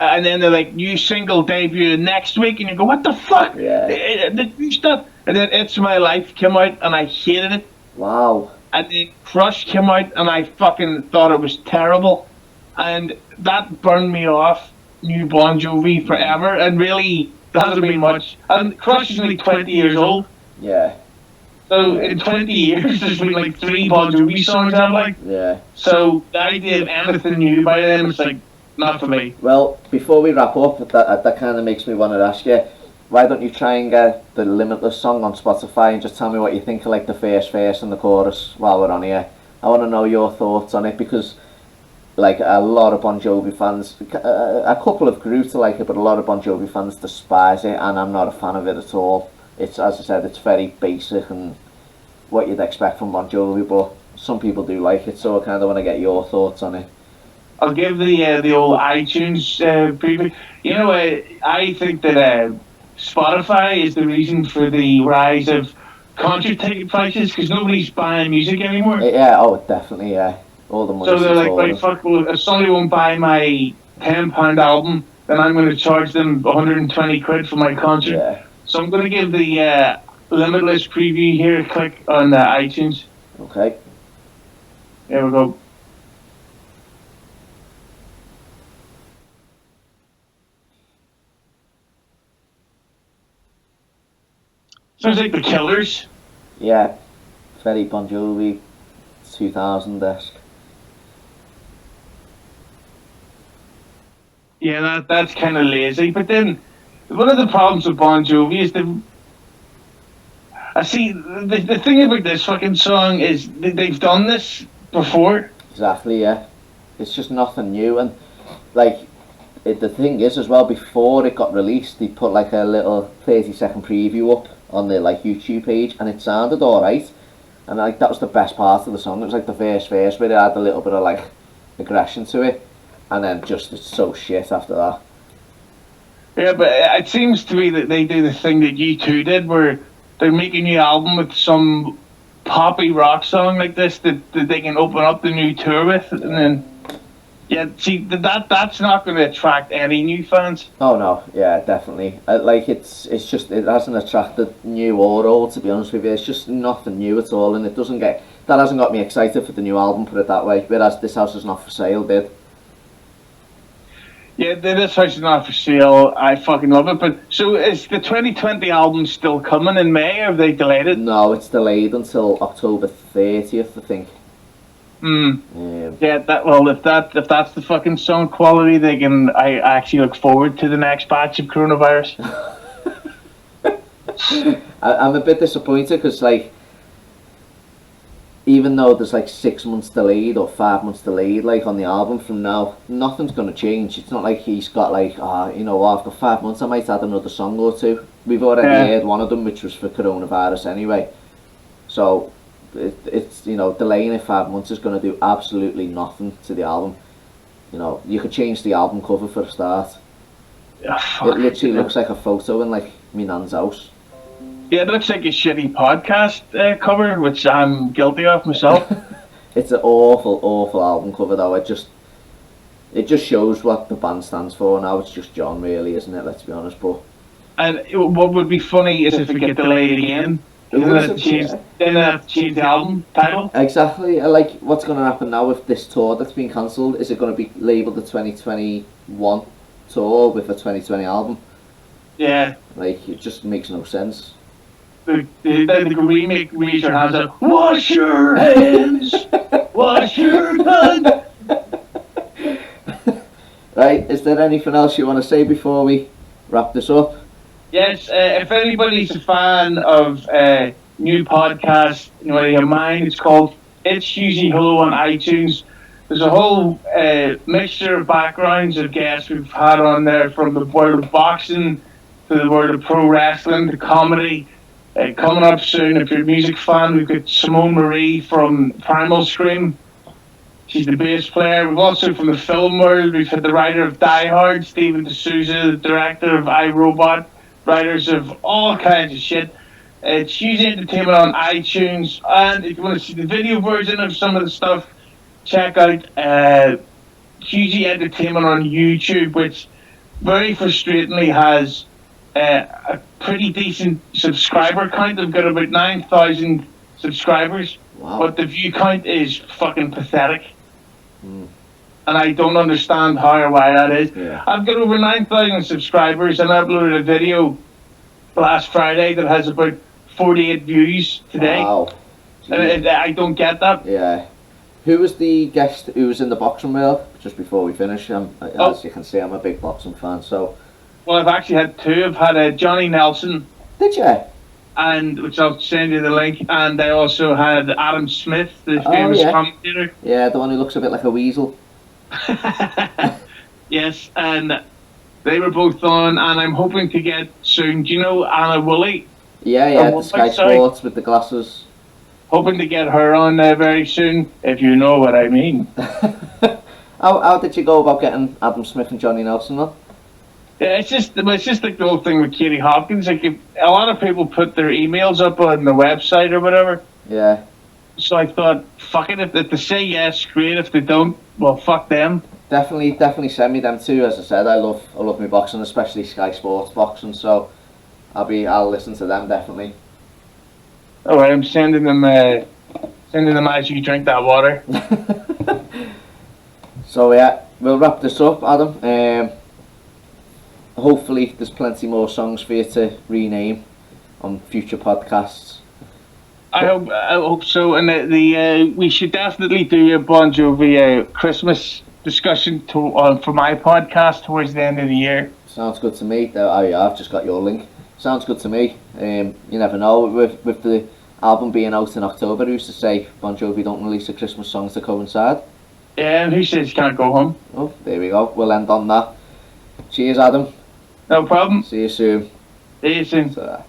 And then they're like, new single debut next week. And you go, what the fuck? Yeah. The new stuff. And then It's My Life came out, and I hated it. Wow. And then Crush came out, and I fucking thought it was terrible. And that burned me off new Bon Jovi forever. And really, there hasn't been much. And Crush is only 20 years old. Yeah. So in 20 years, there's been like 3 Bon Jovi songs out, like. Yeah. So the idea of anything new by them is like, not for me. Well, before we wrap up, that kind of makes me want to ask you, why don't you try and get the Limitless song on Spotify and just tell me what you think of like the first verse and the chorus while we're on here. I want to know your thoughts on it, because like a lot of Bon Jovi fans, a couple have grew to like it, but a lot of Bon Jovi fans despise it, and I'm not a fan of it at all. It's, as I said, it's very basic and what you'd expect from Bon Jovi, but some people do like it, so I kind of want to get your thoughts on it. I'll give the old iTunes preview. You know, I think that Spotify is the reason for the rise of concert ticket prices, because nobody's buying music anymore. Yeah, oh, definitely, yeah. All the money. So they're like, right, fuck, well, if somebody won't buy my £10 album, then I'm going to charge them 120 quid for my concert. Yeah. So I'm going to give the Limitless preview here a click on iTunes. Okay. There we go. Sounds like the Killers. Yeah. Very Bon Jovi, 2000-esque. Yeah, that's kind of lazy. But then, one of the problems with Bon Jovi is the thing about this fucking song is they've done this before. Exactly, yeah. It's just nothing new, and like the thing is as well, before it got released, they put like a little 30-second preview up on their like YouTube page, and it sounded alright, and like that was the best part of the song. It was like the verse where it had a little bit of like aggression to it, and then just it's so shit after that. Yeah, but it seems to me that they do the thing that U2 did, where they're making a new album with some poppy rock song like this that they can open up the new tour with, and then yeah, see that's not going to attract any new fans. Oh no, yeah, definitely. Like it's just, it hasn't attracted new or old, to be honest with you. It's just nothing new at all, and it doesn't get, that hasn't got me excited for the new album, put it that way. Whereas This House Is Not For Sale did. Yeah, This House Is Not For Sale, I fucking love it. But so is the 2020 album still coming in May, or have they delayed it? No, it's delayed until October 30th, I think. Yeah, if that's the fucking sound quality, I actually look forward to the next batch of coronavirus. I'm a bit disappointed, because like, even though there's like 6 months delayed or 5 months delayed like on the album from now, nothing's going to change. It's not like he's got like, you know what, after 5 months I might add another song or two. We've already heard one of them, which was for coronavirus anyway. So it's you know, delaying it 5 months is going to do absolutely nothing to the album. You know, you could change the album cover for a start. It literally looks like a photo in like my nan's house. Yeah, it looks like a shitty podcast cover, which I'm guilty of myself. It's an awful album cover though. It just shows what the band stands for now. It's just John, really, isn't it? Let's be honest. But what would be funny is if it get delayed again. Then they have to change the album title. Exactly. Like, what's going to happen now with this tour that's been cancelled? Is it going to be labelled the 2021 tour with a 2020 album? Yeah. Like, it just makes no sense. The remake raise your hands up. Wash your hands. Wash your hands. Right, is there anything else you want to say before we wrap this up? Yes, if anybody's a fan of new podcast, you know mine, it's called It's Hugely Hello on iTunes. There's a whole mixture of backgrounds of guests we've had on there, from the world of boxing to the world of pro wrestling to comedy. Coming up soon, if you're a music fan, we've got Simone Marie from Primal Scream. She's the bass player. We've also, from the film world, we've had the writer of Die Hard, Stephen D'Souza, the director of iRobot, writers of all kinds of shit. It's Hugely Entertainment on iTunes, and if you want to see the video version of some of the stuff, check out Hugely Entertainment on YouTube, which very frustratingly has a pretty decent subscriber count. They've got about 9,000 subscribers. Wow. But the view count is fucking pathetic. And I don't understand how or why that is. Yeah. I've got over 9,000 subscribers, and I uploaded a video last Friday that has about 48 views today. Wow. And I don't get that. Yeah. Who was the guest who was in the boxing world? Just before we finish, as you can see, I'm a big boxing fan, so... Well, I've actually had two. I've had Johnny Nelson. Did you? And which I'll send you the link. And I also had Adam Smith, the famous commentator. Yeah, the one who looks a bit like a weasel. Yes, and they were both on, and I'm hoping to get soon. Do you know Anna Woolley? Yeah, the Sky Sports with the glasses. Hoping to get her on very soon, if you know what I mean. How did you go about getting Adam Smith and Johnny Nelson on? Yeah, it's just like the whole thing with Katie Hopkins. Like, a lot of people put their emails up on the website or whatever. Yeah. So I thought, fuck it, if they say yes, great. If they don't, well, fuck them. Definitely send me them too. As I said, I love my boxing, especially Sky Sports boxing. So I'll listen to them definitely. All right, I'm sending them as you drink that water. So yeah, we'll wrap this up, Adam. Hopefully, there's plenty more songs for you to rename on future podcasts. I hope so, and we should definitely do a Bon Jovi Christmas discussion for my podcast towards the end of the year. Sounds good to me. I've just got your link. Sounds good to me. You never know, with the album being out in October, who's to say Bon Jovi don't release a Christmas song to coincide? Yeah, and who says you can't go home? Oh, there we go. We'll end on that. Cheers, Adam. No problem. See you soon. See you soon. Ta-ra.